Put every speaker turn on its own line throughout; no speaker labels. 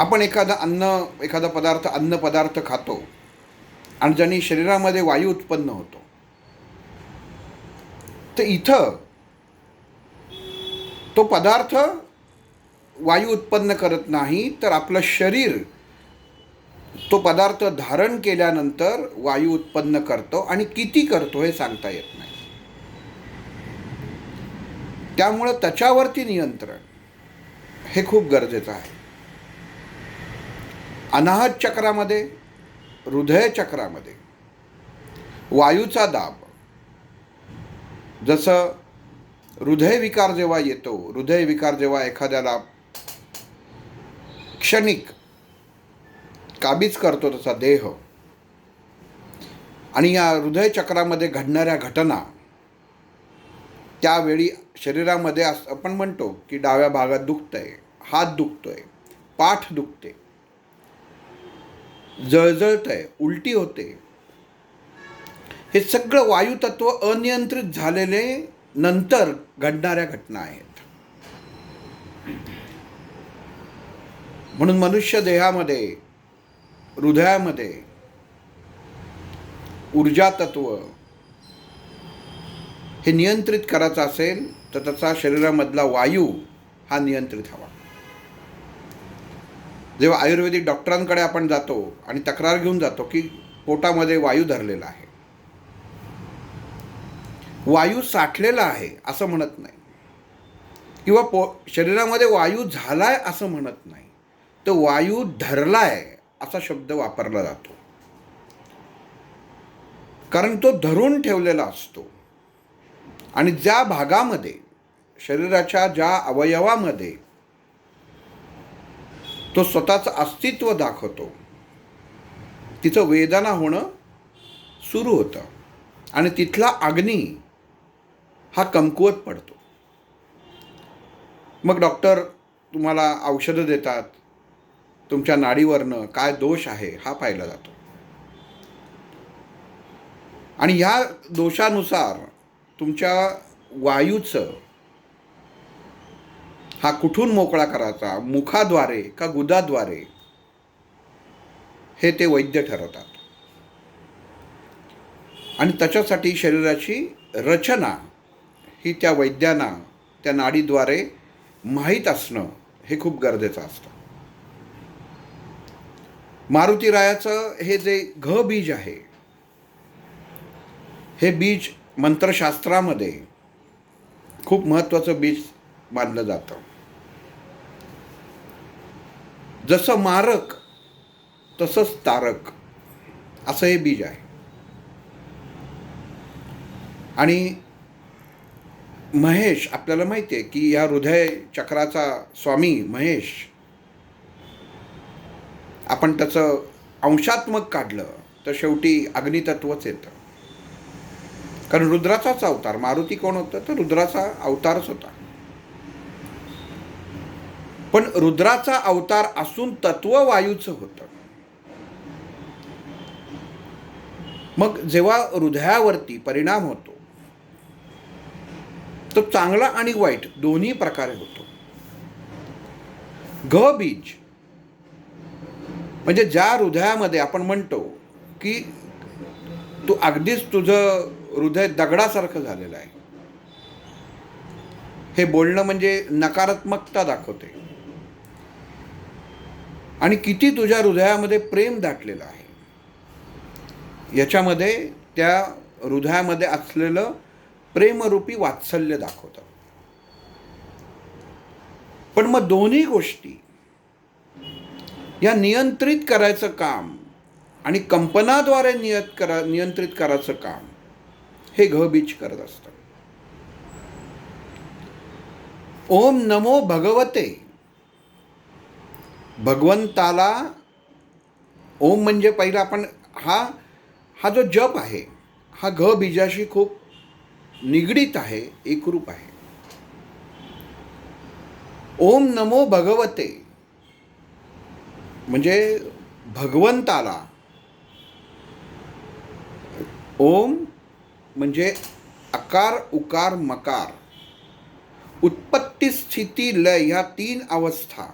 आपण एखादा अन्न पदार्थ खातो आणि ज्याने शरीरामध्ये वायू उत्पन्न होतो. तर इथं तो पदार्थ वायू उत्पन्न करत नाही, तर आपलं शरीर तो पदार्थ धारण केल्यानंतर वायू उत्पन्न करतो, आणि किती करतो हे सांगता येत नाही. त्यामुळं त्याच्यावरती नियंत्रण हे खूप गरजेचं आहे. अनाहत चक्रामध्ये, हृदय चक्रामध्ये वायूचा दाब, जसं हृदयविकार जेव्हा येतो, हृदयविकार जेव्हा एखाद्याला क्षणिक काबीज करतो तसा देह, आणि या हृदय चक्रामध्ये घडणाऱ्या घटना, त्यावेळी शरीरामध्ये आपण म्हणतो की डाव्या भागात दुखतंय, हात दुखतोय, पाठ दुखते, जळजळतंय, उलटी होते, हे सगळं वायुतत्व अनियंत्रित झालेले नंतर घडणाऱ्या घटना आहेत. म्हणून मनुष्य देहामध्ये, हृदयामध्ये ऊर्जा तत्व हे नियंत्रित करायचं असेल तर त्याचा शरीरामधला वायू हा नियंत्रित हवा. जेव्हा आयुर्वेदिक डॉक्टरांकडे आपण जातो आणि तक्रार घेऊन जातो की पोटामध्ये वायू धरलेला आहे, वायू साठलेला आहे असं म्हणत नाही, किंवा शरीरामध्ये वायू झालाय असं म्हणत नाही, तर वायू धरलाय असा शब्द वापरला जातो. कारण तो धरून ठेवलेला असतो, आणि ज्या भागामध्ये, शरीराच्या ज्या अवयवामध्ये तो स्वतःचं अस्तित्व दाखवतो, तिचं वेदना होणं सुरू होतं, आणि तिथला अग्नी हा कमकुवत पडतो. मग डॉक्टर तुम्हाला औषधं देतात, तुमच्या नाडीवरनं काय दोष आहे हा पाहिला जातो, आणि ह्या दोषानुसार तुमच्या वायूचं हा कुठून मोकळा करायचा, मुखाद्वारे का गुदाद्वारे, हे ते वैद्य ठरवतात. आणि त्याच्यासाठी शरीराची रचना ही त्या वैद्यांना त्या नाडीद्वारे माहीत असणं हे खूप गरजेचं असतं. मारुतीरायाचं हे जे घ बीज आहे, हे बीज मंत्रशास्त्रामध्ये खूप महत्त्वाचं बीज मानलं जातं. जसं मारक तसंच तारक असं हे बीज आहे. आणि महेश, आपल्याला माहिती आहे की या हृदय चक्राचा स्वामी महेश, आपण त्याचं अंशात्मक काढलं तर शेवटी अग्नितत्वच येतं. कारण रुद्राचाच अवतार, मारुती कोण होतं तर रुद्राचा अवतारच होता. पण रुद्राचा अवतार असून तत्व वायूचं होतं. मग जेव्हा हृदयावरती परिणाम होतो तो चांगला आणि वाईट दोन्ही प्रकारे होतो. घ बीज म्हणजे ज्या हृदयामध्ये आपण म्हणतो की तू अगदीच तुझं हृदय दगडासारखं झालेलं आहे, हे बोलणं म्हणजे नकारात्मकता दाखवते, आणि किती तुझ्या हृदयामध्ये प्रेम दाटलेलं आहे याच्यामध्ये त्या हृदयामध्ये असलेलं प्रेमरूपी वात्सल्य दाखवतं. पण मग दोन्ही गोष्टी या नियंत्रित करायचं काम आणि कंपनाद्वारे नियंत्रित करायचं काम हे घ बीज करत असतं. ओम नमो भगवते, भगवंताला ओम म्हणजे पहिला आपण हा जो जप आहे हा घ बीजाशी खूप निगडीत आहे, एकरूप आहे. ओम नमो भगवते म्हणजे भगवंताला, ओम म्हणजे अकार उकार मकार, उत्पत्ती स्थिती लय ह्या तीन अवस्था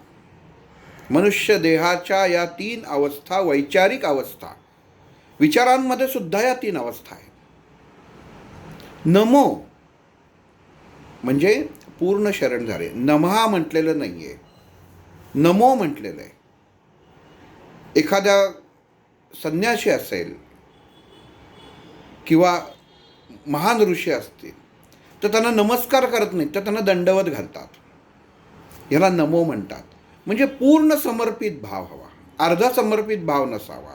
मनुष्य देहाच्या या 3 अवस्था, वैचारिक अवस्था, विचारांमध्ये सुद्धा या 3 अवस्था आहेत. नमो म्हणजे पूर्ण शरण झाले. नमहा म्हटलेलं नाही आहे, नमो म्हटलेलं आहे. एखाद्या संन्यासी असेल किंवा महान ऋषी असतील तर त्यांना नमस्कार करत नाहीत, तर त्यांना दंडवत घालतात. याला नमो म्हणतात. म्हणजे पूर्ण समर्पित भाव हवा, अर्धा समर्पित भाव नसावा.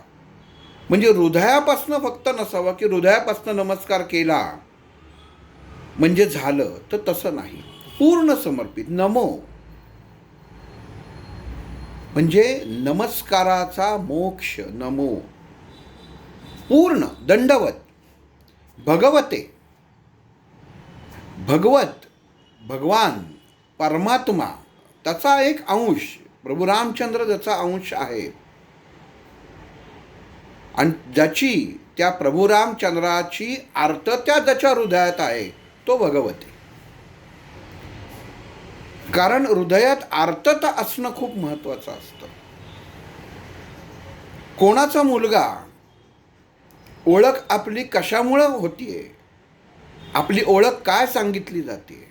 म्हणजे हृदयापासनं फक्त नसावा की हृदयापासनं नमस्कार केला म्हणजे झालं, तर तसं नाही. पूर्ण समर्पित. नमो म्हणजे नमस्काराचा मोक्ष. नमो पूर्ण दंडवत. भगवते, भगवत, भगवान, परमात्मा, त्याचा एक अंश, प्रभू रामचंद्र ज्याचा अंश आहे आणि ज्याची, त्या प्रभू रामचंद्राची आर्तता ज्याच्या हृदयात आहे तो भगवते. कारण हृदयात आर्तता असणं खूप महत्त्वाचं असतं. कोणाचा मुलगा, ओळख आपली कशामुळं होतीये, आपली ओळख काय सांगितली जाते,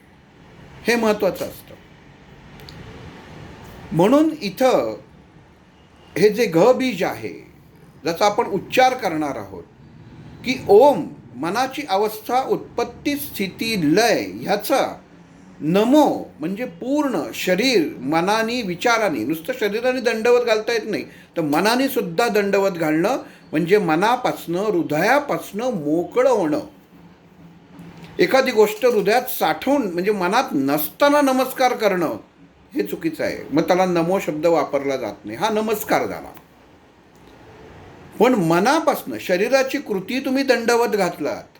हे महत्त्वाचं असतं. म्हणून इथं हे जे घ बीज आहे ज्याचा आपण उच्चार करणार आहोत की ओम, मनाची अवस्था, उत्पत्ती, स्थिती, लय, ह्याचा नमो म्हणजे पूर्ण शरीर, मनाने, विचाराने. नुसतं शरीराने दंडवत घालता येत नाही, तर मनाने सुद्धा दंडवत घालणं म्हणजे मनापासनं, हृदयापासनं मोकळं होणं. एखादी गोष्ट हृदयात साठवून म्हणजे मनात नसताना नमस्कार करणं हे चुकीचं आहे. मग त्याला नमो शब्द वापरला जात नाही. हा नमस्कार झाला. पण मनापासनं, शरीराची कृती तुम्ही दंडवत घातलात,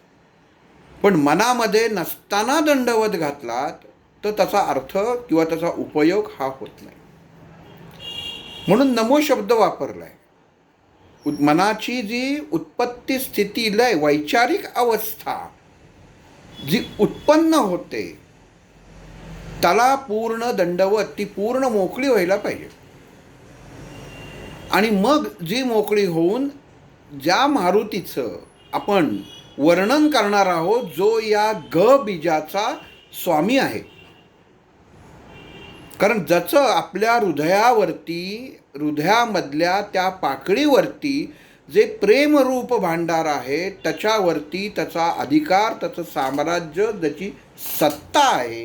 पण मनामध्ये नसताना दंडवत घातलात तर त्याचा अर्थ किंवा त्याचा उपयोग हा होत नाही. म्हणून नमो शब्द वापरलाय. मनाची जी उत्पत्ती, स्थिती, लय, वैचारिक अवस्था जी उत्पन्न होते त्याला पूर्ण दंडवत, ती पूर्ण मोकळी व्हायला पाहिजे. आणि मग जी मोकळी होऊन ज्या मारुतीचं आपण वर्णन करणार आहोत, जो या ग बीजाचा स्वामी आहे. कारण ज्याचं आपल्या हृदयावरती, हृदयामधल्या त्या पाकळीवरती जे प्रेमरूप भांडार आहे, त्याच्यावरती त्याचा अधिकार, त्याचं साम्राज्य, त्याची सत्ता आहे.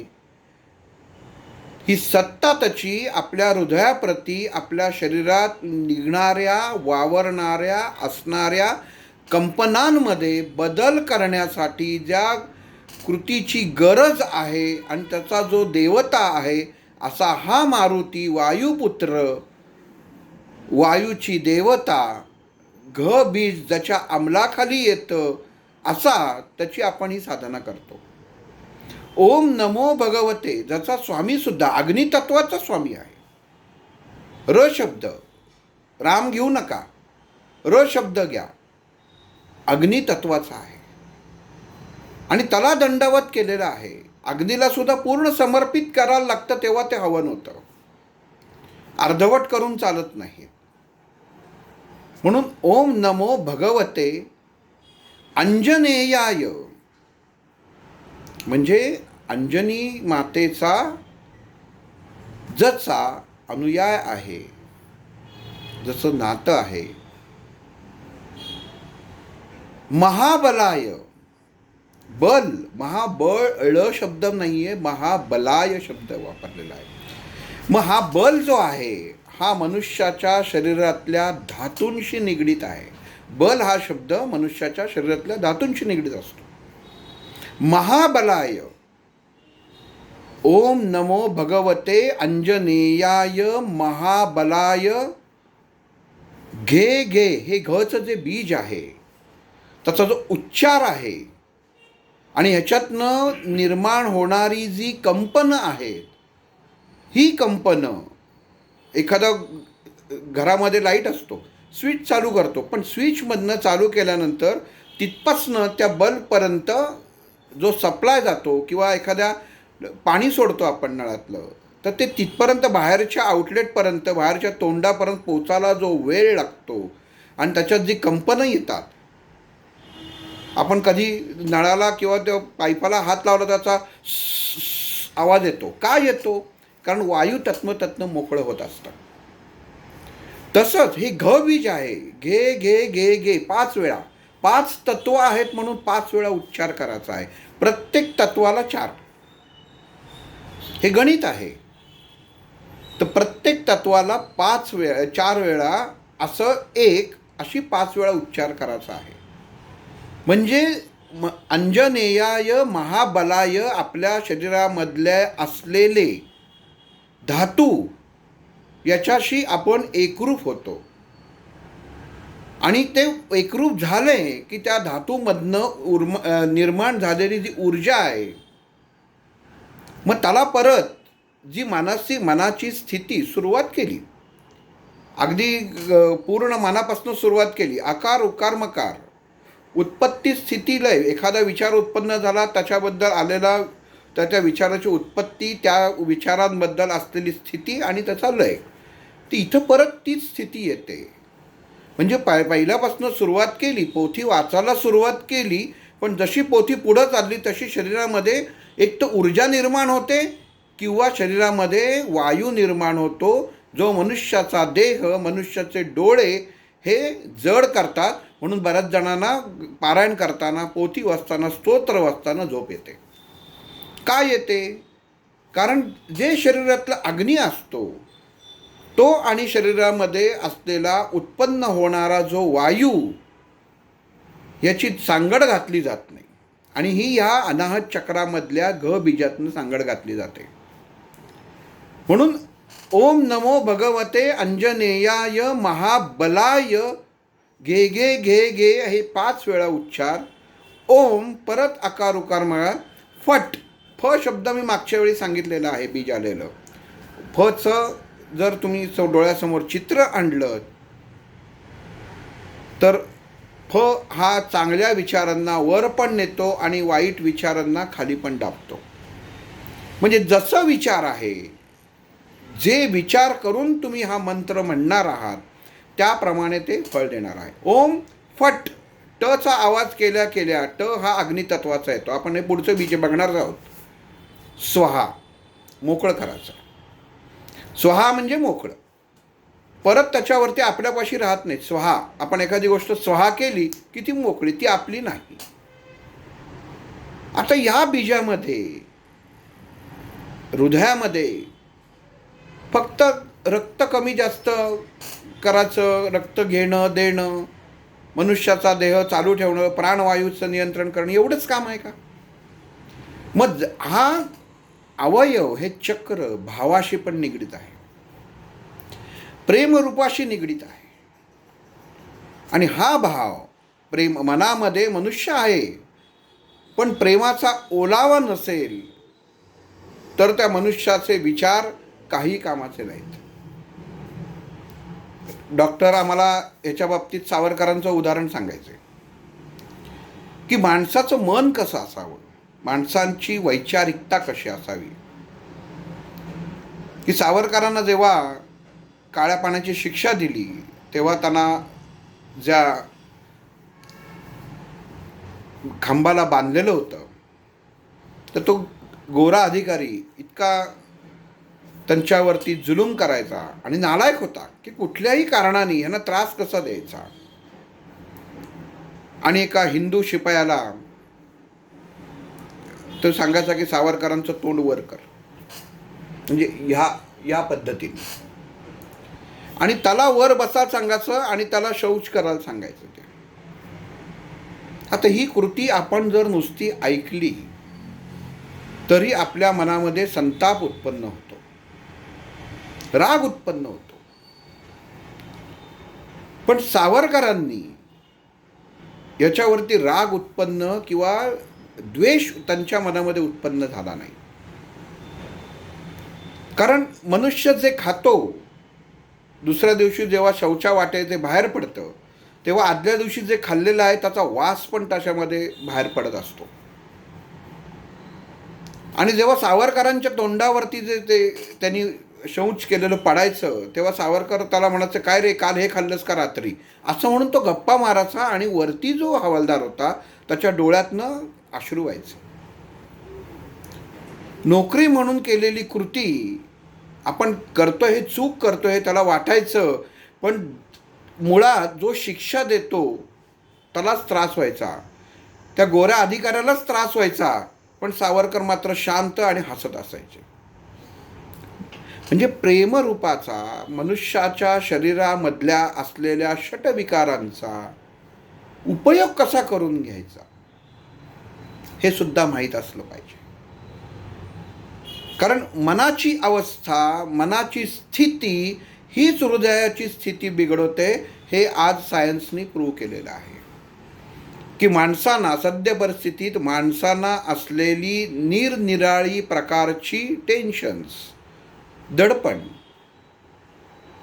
ही सत्ता त्याची आपल्या हृदयाप्रती, आपल्या शरीरात निघणाऱ्या, वावरणाऱ्या, असणाऱ्या कंपनांमध्ये बदल करण्यासाठी ज्या कृतीची गरज आहे आणि त्याचा जो देवता आहे असा हा मारुती, वायुपुत्र, वायूची देवता, घ बीज ज्याच्या अंमलाखाली येतं, असा त्याची आपण ही साधना करतो. ओम नमो भगवते, ज्याचा स्वामी सुद्धा अग्नितत्वाचा स्वामी आहे. र शब्द, राम घेऊ नका, र शब्द घ्या, अग्नितत्वाचा आहे आणि त्याला दंडवत केलेला आहे. अग्नीला सुद्धा पूर्ण समर्पित करायला लागतं, तेव्हा ते हवन होतं. अर्धवट करून चालत नाही. म्हणून ओम नमो भगवते अंजनेयाय म्हणजे अंजनी मातेचा जसा अनुयाय आहे, जसं नातं आहे. महाबलाय, बल, महाबळ शब्द नाही आहे, महाबलाय शब्द वापरलेला आहे. मग हा बल जो आहे हा मनुष्याच्या शरीरातल्या धातूंशी निगडीत आहे. बल हा शब्द मनुष्याच्या शरीरातल्या धातूंशी निगडीत असतो. महाबलाय, ओम नमो भगवते अंजनेयाय महाबलाय. घे घे हे घचं जे बीज आहे त्याचा जो उच्चार आहे आणि ह्याच्यातनं निर्माण होणारी जी कंपनं आहेत, ही कंपनं, एखादा घरामध्ये लाईट असतो, स्विच चालू करतो, पण स्विचमधनं चालू केल्यानंतर तिथपासनं त्या बल्बपर्यंत जो सप्लाय जातो किंवा एखाद्या पाणी सोडतो आपण नळातलं, तर ते तिथपर्यंत बाहेरच्या आउटलेटपर्यंत, बाहेरच्या तोंडापर्यंत पोचायला जो वेळ लागतो आणि त्याच्यात जी कंपनं येतात, आपण कधी नळाला किंवा त्या पाईपाला हात लावला त्याचा आवाज येतो. का येतो? कारण वायू तत्त्वतत्न मोकळं होत असतं. तसंच हे घ बीज आहे. घे घे घे घे 5 वेळा. 5 तत्व आहेत म्हणून 5 वेळा उच्चार करायचा आहे. प्रत्येक तत्वाला 4. हे गणित आहे. तर प्रत्येक तत्वाला 4 वेळा असं अशी 5 वेळा उच्चार करायचा आहे. म्हणजे अंजनेयाय महाबलाय आपल्या शरीरामधले असलेले धातू याच्याशी आपण एकरूप होतो. आणि ते एकरूप झाले की त्या धातूमधनं निर्माण झालेली जी ऊर्जा आहे, मग त्याला परत जी मनाची स्थिती सुरुवात केली, अगदी पूर्ण मनापासून सुरुवात केली. आकार उकार मकार, उत्पत्ती स्थिती लय. एखादा विचार उत्पन्न झाला, त्याच्याबद्दल आलेला त्या विचाराची उत्पत्ती, त्या विचारांबद्दल असलेली स्थिती आणि त्याचा लय, ती इथं परत तीच स्थिती येते. म्हणजे पहिल्यापासून सुरुवात केली, पोथी वाचायला सुरुवात केली, पण जशी पोथी पुढं चालली तशी शरीरामध्ये एक तर ऊर्जा निर्माण होते किंवा शरीरामध्ये वायू निर्माण होतो, जो मनुष्याचा देह, मनुष्याचे डोळे हे जड करतात. म्हणून बऱ्याच जणांना पारायण करताना, पोथी वाचताना, स्तोत्र वाचताना झोप येते. का येते? कारण जे शरीरातला अग्नी असतो तो आणि शरीरामध्ये असलेला उत्पन्न होणारा जो वायू याची सांगड घातली जात नाही. आणि ही ह्या अनाहत चक्रामधल्या घ बीजातून सांगड घातली जाते. म्हणून ओम नमो भगवते अंजनेयाय महाबलाय, घे घे घे घे हे 5 वेळा उच्चार. ओम, परत आकार उकार मळा, फट. फ शब्द मी मागच्या वेळी सांगितलेला आहे, बीज आलेलं. फचं जर तुम्ही डोळ्यासमोर चित्र आणलं तर फ हा चांगल्या विचारांना वर पण नेतो आणि वाईट विचारांना खाली पण दाबतो. म्हणजे जसं विचार आहे, जे विचार करून तुम्ही हा मंत्र म्हणणार आहात त्याप्रमाणे ते फळ देणार आहे. ओम फट. टचा आवाज केल्या केल्या ट हा अग्नितत्वाचा येतो. आपण हे पुढचं बीज बघणार आहोत. स्वहा, मोकळं करायचं. स्वहा म्हणजे मोकळं. परत त्याच्यावरती आपल्यापाशी राहत नाही. स्वहा, आपण एखादी गोष्ट स्वहा केली की ती मोकळी, ती आपली नाही. आता या बीजामध्ये हृदयामध्ये फक्त रक्त कमी जास्त करायचं, रक्त घेणं देणं, मनुष्याचा देह चालू ठेवणं, प्राणवायूचं नियंत्रण करणं, एवढंच काम आहे का? मग हा अवयव, हे चक्र भावाशी पण निगडीत आहे, प्रेमरूपाशी निगडीत आहे. आणि हा भाव, प्रेम मनामध्ये मनुष्य आहे, पण प्रेमाचा ओलावा नसेल तर त्या मनुष्याचे विचार काही कामाचे नाहीत. डॉक्टर आम्हाला याच्या बाबतीत सावरकरांचं उदाहरण सांगायचे की माणसाचं मन कसं असावं, माणसांची वैचारिकता कशी असावी. की सावरकरांना जेव्हा काळ्या पाण्याची शिक्षा दिली तेव्हा त्यांना ज्या खांबाला बांधलेलं होतं तर तो गोरा अधिकारी इतका त्यांच्यावरती जुलूम करायचा आणि नालायक होता की कुठल्याही कारणाने यांना त्रास कसा द्यायचा. आणि एका हिंदू शिपायाला तो सांगायचा की सावरकरांचं तोंड वर कर, म्हणजे या पद्धतीने, आणि त्याला वर बसा सांगायचं आणि त्याला शौच करायला सांगायचं. ते आता ही कृती आपण जर नुसती ऐकली तरी आपल्या मनामध्ये संताप उत्पन्न होतो, राग उत्पन्न होतो. पण सावरकरांनी याच्यावरती राग उत्पन्न किंवा द्वेष त्यांच्या मनामध्ये उत्पन्न झाला नाही. कारण मनुष्य जे खातो, दुसऱ्या दिवशी जेव्हा शौचा वाटे ते बाहेर पडतं तेव्हा आदल्या दिवशी जे खाल्लेलं आहे त्याचा वास पण त्याच्यामध्ये बाहेर पडत असतो. आणि जेव्हा सावरकरांच्या तोंडावरती जे ते त्यांनी शौच केलेलं पडायचं, तेव्हा सावरकर त्याला म्हणायचं, काय रे काल हे खाल्लंस का रात्री, असं म्हणून तो गप्पा मारायचा आणि वरती जो हवालदार होता त्याच्या डोळ्यातनं अश्रू व्हायचं. नोकरी म्हणून केलेली कृती आपण करतोय, हे चूक करतोय हे त्याला वाटायचं, पण मुळात जो शिक्षा देतो त्यालाच त्रास व्हायचा, त्या गोऱ्या अधिकाऱ्यालाच त्रास व्हायचा, पण सावरकर मात्र शांत आणि हसत असायचे. म्हणजे प्रेमरूपाचा मनुष्याच्या शरीरामधल्या असलेल्या षटविकारांचा उपयोग कसा करून घ्यायचा हे सुद्धा माहीत असलं पाहिजे. कारण मनाची अवस्था, मनाची स्थिती हीच हृदयाची स्थिती बिघडवते, हे आज सायन्सनी प्रूव्ह केलेलं आहे. की माणसांना सद्य परिस्थितीत माणसांना असलेली निरनिराळी प्रकारची टेन्शन्स, दडपण,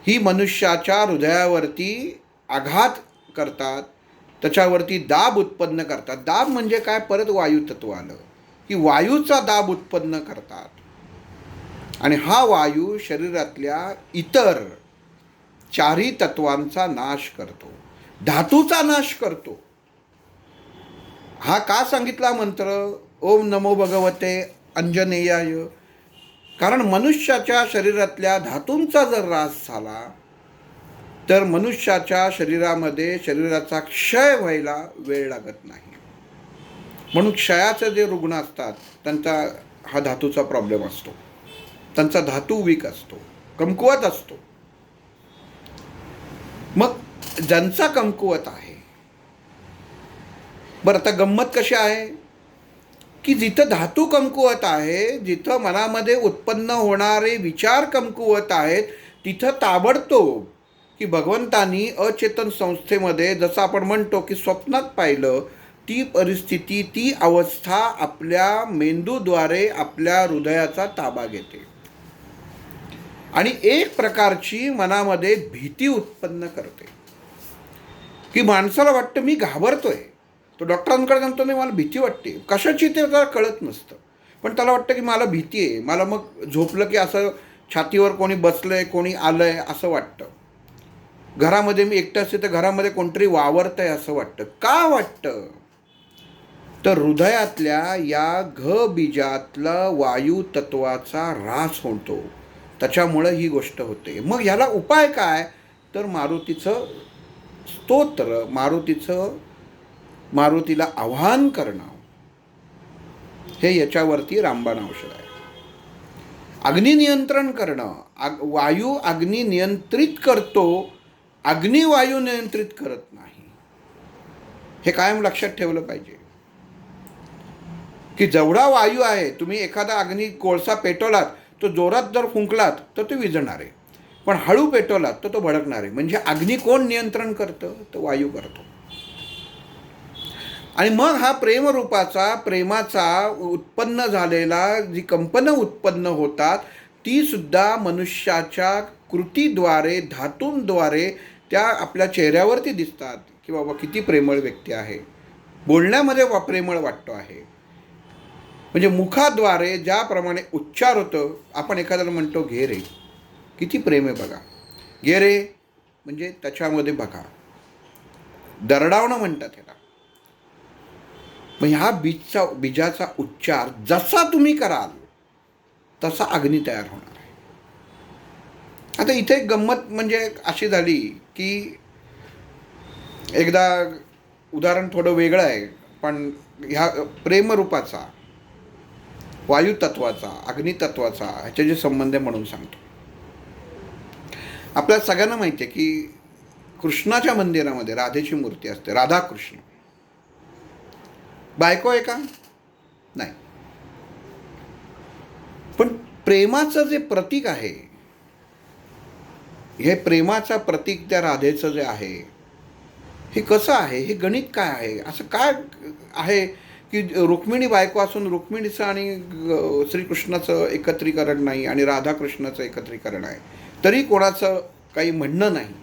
ही मनुष्याच्या हृदयावरती आघात करतात, त्याच्यावरती दाब उत्पन्न करतात. दाब म्हणजे काय, परत वायुतत्व आलं की वायूचा दाब उत्पन्न करतात, आणि हा वायू शरीरातल्या इतर चारही तत्वांचा नाश करतो, धातूचा नाश करतो. हा का सांगितला मंत्र ओम नमो भगवते अंजनेयाय? कारण मनुष्याच्या शरीरातल्या धातूंचा जर ऱ्हास झाला तर मनुष्याच्या शरीरामध्ये शरीराचा क्षय व्हायला वेळ लागत नाही. म्हणून क्षयाचे जे रुग्ण असतात त्यांचा हा धातूचा प्रॉब्लेम असतो, त्यांचा धातू वीक असतो, कमकुवत असतो. मग ज्यांचा कमकुवत आहे, बरं आता गंमत कशी आहे की जिथं धातू कमकुवत आहे, जिथं मनामध्ये उत्पन्न होणारे विचार कमकुवत आहेत, तिथं ताबडतोब की भगवंतांनी अचेतन संस्थेमध्ये जसं आपण म्हणतो की स्वप्नात पाहिलं, ती परिस्थिती, ती अवस्था आपल्या मेंदूद्वारे आपल्या हृदयाचा ताबा घेते आणि एक प्रकारची मनामध्ये भीती उत्पन्न करते. की माणसाला वाटतं मी घाबरतोय, तो डॉक्टरांकडे सांगतो नाही मला भीती वाटते, कशाची ते त्याला कळत नसतं, पण त्याला वाटतं की मला भीती आहे. मला मग झोपलं की असं छातीवर कोणी बसलंय, कोणी आलंय असं वाटतं. घरामध्ये मी एकटं असते तर घरामध्ये कोणतरी वावरतंय असं वाटतं. का वाटतं? तर हृदयातल्या या घ बीजातला वायू तत्वाचा ऱ्हास होतो, त्याच्यामुळं ही गोष्ट होते. मग ह्याला उपाय काय? तर मारुतीचं स्तोत्र, मारुतीला आवाहन करणं, हे याच्यावरती रामबाण औषध आहे. अग्नी नियंत्रण करणं, वायू अग्नी नियंत्रित करतो, अग्नी वायू नियंत्रित करत नाही, हे कायम लक्षात ठेवलं पाहिजे. की जेवढा वायू आहे, तुम्ही एखादा अग्नी कोळसा पेटवलात, तो जोरात जर फुंकलात तर तो विझणार आहे, पण हळू पेटवलात तर तो भडकणार आहे. म्हणजे अग्नी कोण नियंत्रण करतं? तर वायू करतो. आणि मग हा प्रेमरूपाचा, प्रेमाचा उत्पन्न झालेला जी कंपनं उत्पन्न होतात, ती सुद्धा मनुष्याच्या कृतीद्वारे, धातूंद्वारे त्या आपल्या चेहऱ्यावरती दिसतात की बाबा किती प्रेमळ व्यक्ती आहे, बोलण्यामध्ये प्रेमळ वाटतो आहे. म्हणजे मुखाद्वारे ज्याप्रमाणे उच्चार होतं, आपण एखाद्याला म्हणतो घे रे, किती प्रेम आहे बघा, घे रे, म्हणजे त्याच्यामध्ये बघा दरडावणं म्हणतात ह्याला. मग ह्या बीजाचा उच्चार जसा तुम्ही कराल तसा अग्नी तयार होणार आहे. आता इथे गंमत म्हणजे अशी झाली की एकदा, उदाहरण थोडं वेगळं आहे, पण ह्या प्रेमरूपाचा, वायुतत्वाचा, अग्नितत्वाचा ह्याचे जे संबंध आहे म्हणून सांगतो. आपल्याला सगळ्यांना माहिती आहे की कृष्णाच्या मंदिरामध्ये राधेची मूर्ती असते, राधाकृष्ण. बायको आहे का? नाही. पण प्रेमाचं जे प्रतीक आहे, हे प्रेमाचं प्रतीक त्या राधेचं जे आहे, हे कसं आहे, हे गणित काय आहे, असं काय आहे की रुक्मिणी बायको असून रुक्मिणीचं आणि श्रीकृष्णाचं एकत्रीकरण नाही आणि राधाकृष्णाचं एकत्रीकरण आहे, तरी कोणाचं काही म्हणणं नाही.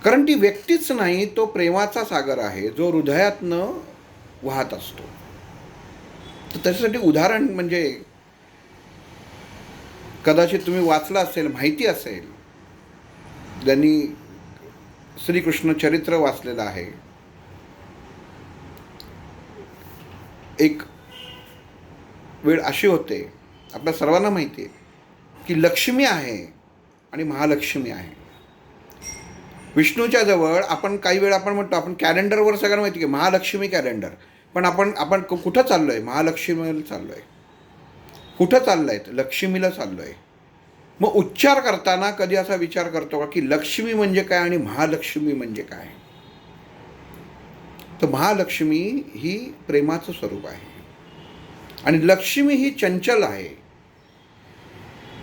कारण ती व्यक्तीच नाही, तो प्रेमाचा सागर आहे जो हृदयातनं वाहत असतो. तर त्याच्यासाठी उदाहरण म्हणजे कदाचित तुम्ही वाचलं असेल, माहिती असेल, ज्यांनी श्रीकृष्ण चरित्र वाचलेलं आहे. एक वेळ अशी होते, आपल्या सर्वांना माहिती आहे की लक्ष्मी आहे आणि महालक्ष्मी आहे. विष्णूच्या जवळ आपण काही वेळ आपण म्हणतो, आपण कॅलेंडरवर सगळ्यांना माहिती आहे महालक्ष्मी कॅलेंडर, पण आपण कुठं चाललो आहे? महालक्ष्मीला चाललो आहे. कुठं चाललं आहे? लक्ष्मीला चाललो आहे. मग उच्चार करताना कधी असा विचार करतो का की लक्ष्मी म्हणजे काय आणि महालक्ष्मी म्हणजे काय? तर महालक्ष्मी ही प्रेमाचं स्वरूप आहे आणि लक्ष्मी ही चंचल आहे.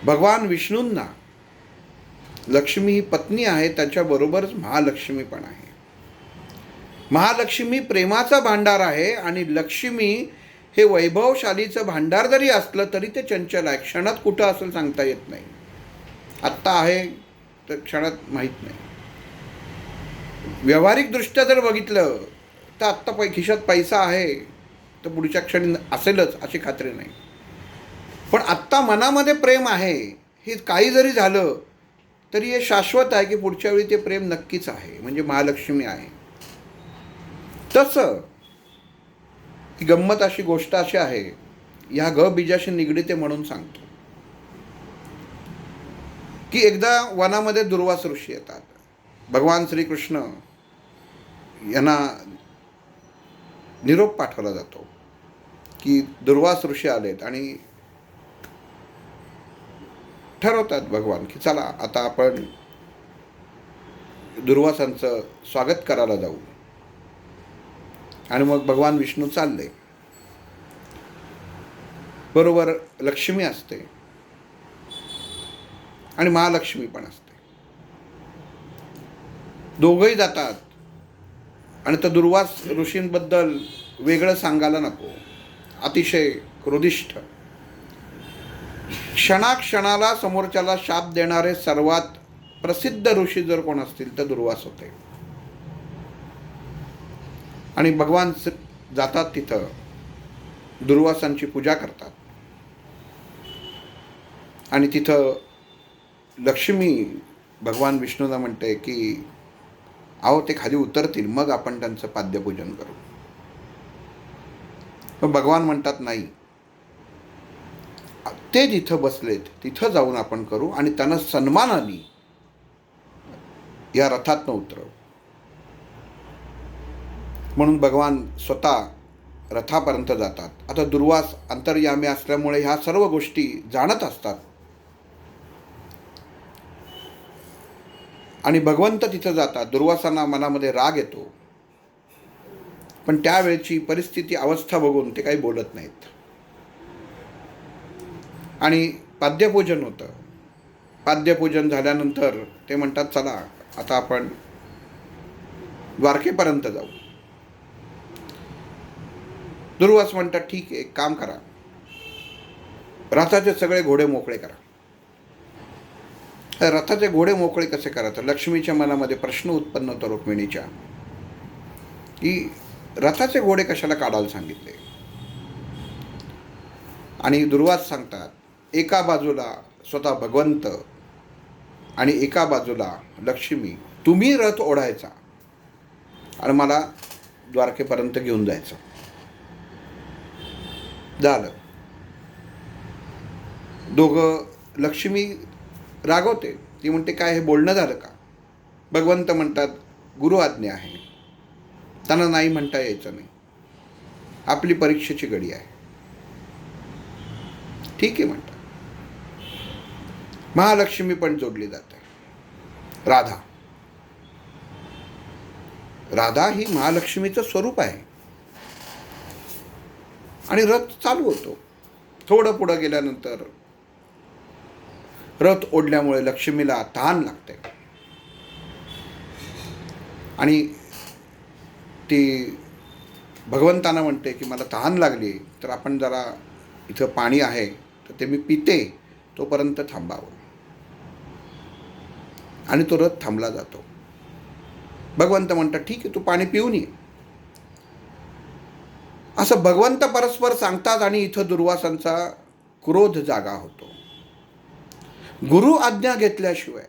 भगवान विष्णूंना लक्ष्मी ही पत्नी आहे, त्याच्याबरोबरच महालक्ष्मी पण आहे. महालक्ष्मी प्रेमाचा भांडार आहे आणि लक्ष्मी हे वैभवशालीचं भांडार जरी असलं तरी ते चंचल आहे. क्षणात कुठं असेल सांगता येत नाही. आत्ता आहे तर क्षणात माहीत नाही. व्यावहारिकदृष्ट्या जर बघितलं तर आत्ता खिशात पैसा आहे तर पुढच्या क्षणी असेलच अशी खात्री नाही. पण आत्ता मनामध्ये प्रेम आहे, हे काही जरी झालं तरी हे शाश्वत आहे की पुढच्या वेळी ते प्रेम नक्कीच आहे, म्हणजे महालक्ष्मी आहे. तसं ही गंमत अशी गोष्ट अशी आहे, ह्या ग बीजाशी निगडीत म्हणून सांगतो की एकदा वनामध्ये दुर्वास ऋषी येतात. भगवान श्रीकृष्ण यांना निरोप पाठवला जातो की दुर्वास ऋषी आलेत आणि ठरवतात भगवान की चला आता आपण दुर्वासांचं स्वागत करायला जाऊ. आणि मग भगवान विष्णू चालले. बरोबर लक्ष्मी असते आणि महालक्ष्मी पण असते. दोघंही जातात आणि तर दुर्वास ऋषींबद्दल वेगळं सांगायला नको, अतिशय क्रोधिष्ठ, क्षणाक्षणाला समोरच्याला शाप देणारे सर्वात प्रसिद्ध ऋषी जर कोण असतील तर दुर्वास होते. आणि भगवान जातात तिथं दुर्वासांची पूजा करतात आणि तिथं लक्ष्मी भगवान विष्णूला म्हणते की अहो ते खाली उतरतील मग आपण त्यांचं पाद्यपूजन करू. मग भगवान म्हणतात नाही, ते जिथं बसलेत तिथं जाऊन आपण करू आणि त्यांना सन्मानाने या रथातनं उतरवू. म्हणून भगवान स्वतः रथापर्यंत जातात. आता दुर्वास अंतर्यामी असल्यामुळे ह्या सर्व गोष्टी जाणत असतात आणि भगवंत तिथं जातात. दुर्वासांना मनामध्ये राग येतो, पण त्यावेळची परिस्थिती अवस्था बघून ते काही बोलत नाहीत आणि पाद्यपूजन होतं. पाद्यपूजन झाल्यानंतर ते म्हणतात चला आता आपण द्वारकेपर्यंत जाऊ. दुर्वास म्हणतात ठीक आहे, एक काम करा, रथाचे सगळे घोडे मोकळे करा. रथाचे घोडे मोकळे कसे करायचं? लक्ष्मीच्या मनामध्ये प्रश्न उत्पन्न होतो रुक्मिणीच्या की रथाचे घोडे कशाला काढायला सांगितले. आणि दुर्वास सांगतात एका बाजूला स्वतः भगवंत आणि एका बाजूला लक्ष्मी, तुम्ही रथ ओढायचा आणि मला द्वारकेपर्यंत घेऊन जायचं. झालं. दोघं, लक्ष्मी रागवते, ती म्हणते काय हे बोलणं झालं का? भगवंत म्हणतात गुरु आज्ञा आहे, त्यांना नाही म्हणता यायचं नाही, आपली परीक्षेची घडी आहे. ठीक आहे म्हणतात. महालक्ष्मी पण जोडली जाते. राधा, राधा ही महालक्ष्मीचं स्वरूप आहे. आणि रथ चालू होतो. थोडं पुढं गेल्यानंतर रथ ओढल्यामुळे लक्ष्मीला तहान लागते आणि ती भगवंतांना म्हणते की मला तहान लागली तर आपण जरा इथं पाणी आहे तर ते मी पिते, तोपर्यंत थांबावं. आणि तो रथ थांबला जातो. भगवंत म्हणतात ठीक आहे, तू पाणी पिऊन ये. असं भगवंत परस्पर सांगतात आणि इथं दुर्वासांचा क्रोध जागा होतो. गुरु आज्ञा घेतल्याशिवाय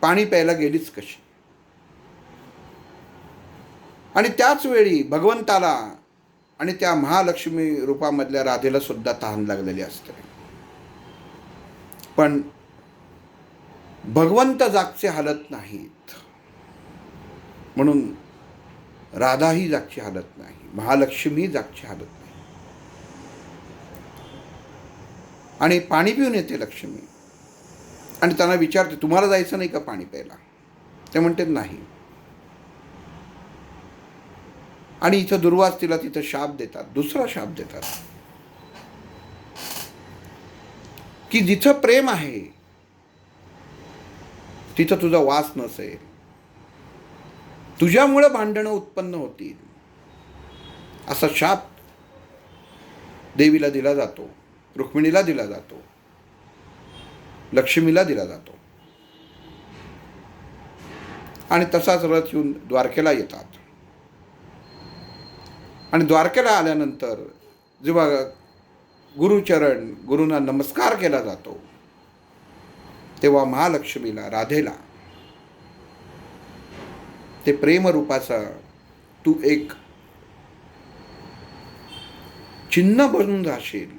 पाणी प्यायला गेलीच कशी? आणि त्याच वेळी भगवंताला आणि त्या महालक्ष्मी रूपामधल्या राधेला सुद्धा तहान लागलेली असते. पण भगवंत जागचे हालत नाहीत, म्हणून राधाही जागची हालत नाही, महालक्ष्मी जागची हालत नाही. आणि पाणी पिऊन येते लक्ष्मी आणि त्यांना विचारते, तुम्हाला जायचं नाही का पाणी प्यायला? ते म्हणते नाही. आणि इथं दुर्वास तिला तिथं शाप देतात, दुसरा शाप देतात की जिथं प्रेम आहे तिथं तुझा वास नसेल, तुझ्यामुळे भांडणं उत्पन्न होतील, असा शाप देवीला दिला जातो, रुक्मिणीला दिला जातो, लक्ष्मीला दिला जातो. आणि तसाच रथ येऊन द्वारकेला येतात. आणि द्वारकेला आल्यानंतर जेव्हा गुरुचरण, गुरुंना नमस्कार केला जातो, तेव्हा महालक्ष्मीला, राधेला ते प्रेमरूपाचा तू एक चिन्ह बनून जाशील.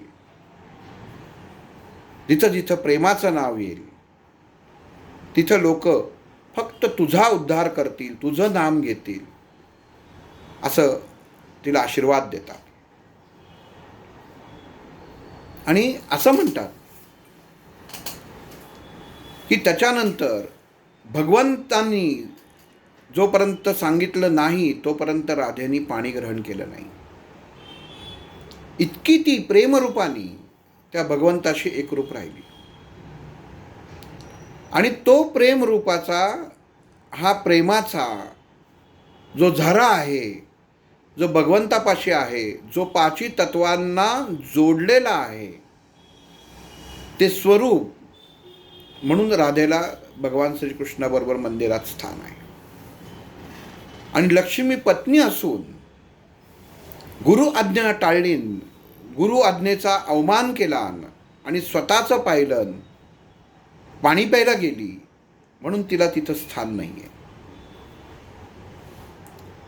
जिथं जिथं प्रेमाचं नाव येईल तिथं लोक फक्त तुझा उद्धार करतील, तुझं नाम घेतील, असं तिला आशीर्वाद देतात. आणि असं म्हणतात की त्याच्यानंतर भगवंतांनी जोपर्यंत सांगितलं नाही तोपर्यंत राधेनी पाणी ग्रहण केलं नाही. इतकी ती प्रेमरूपाने त्या भगवंताशी एकरूप राहिली. आणि तो प्रेमरूपाचा, हा प्रेमाचा जो झरा आहे, जो भगवंतापाशी आहे, जो पाची तत्वांना जोडलेला आहे, ते स्वरूप म्हणून राधेला भगवान श्रीकृष्णाबरोबर मंदिरात स्थान आहे. आणि लक्ष्मी पत्नी असून गुरु आज्ञा टाळलीन, गुरु आज्ञेचा अवमान केला आणि स्वतःचं पाहिलं, पाणी प्यायला गेली, म्हणून तिला तिथं स्थान नाही आहे.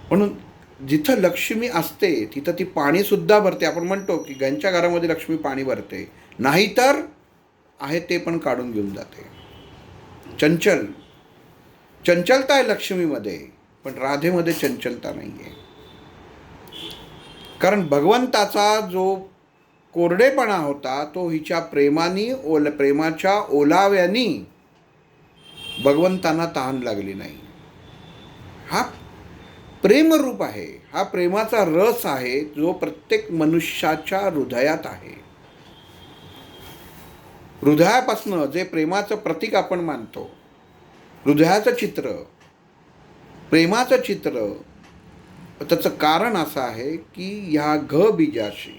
म्हणून जिथं लक्ष्मी असते तिथं ती पाणी सुद्धा भरते. आपण म्हणतो की ज्यांच्या घरामध्ये लक्ष्मी पाणी भरते, नाहीतर आहे ते पण काढून घेऊन जाते. चंचलता आहे लक्ष्मीमध्ये, पण राधेमध्ये चंचलता नाही आहे. कारण भगवंताचा जो कोरडेपणा होता तो हिच्या प्रेमाच्या ओलाव्यानी भगवंतांना तहान लागली नाही. हा प्रेमरूप आहे, हा प्रेमाचा रस आहे जो प्रत्येक मनुष्याच्या हृदयात आहे. हृदयापासनं जे प्रेमाचं प्रतीक आपण मानतो, हृदयाचं चित्र, प्रेमाचं चित्र, त्याचं कारण असं आहे की ह्या घ बीजाशी,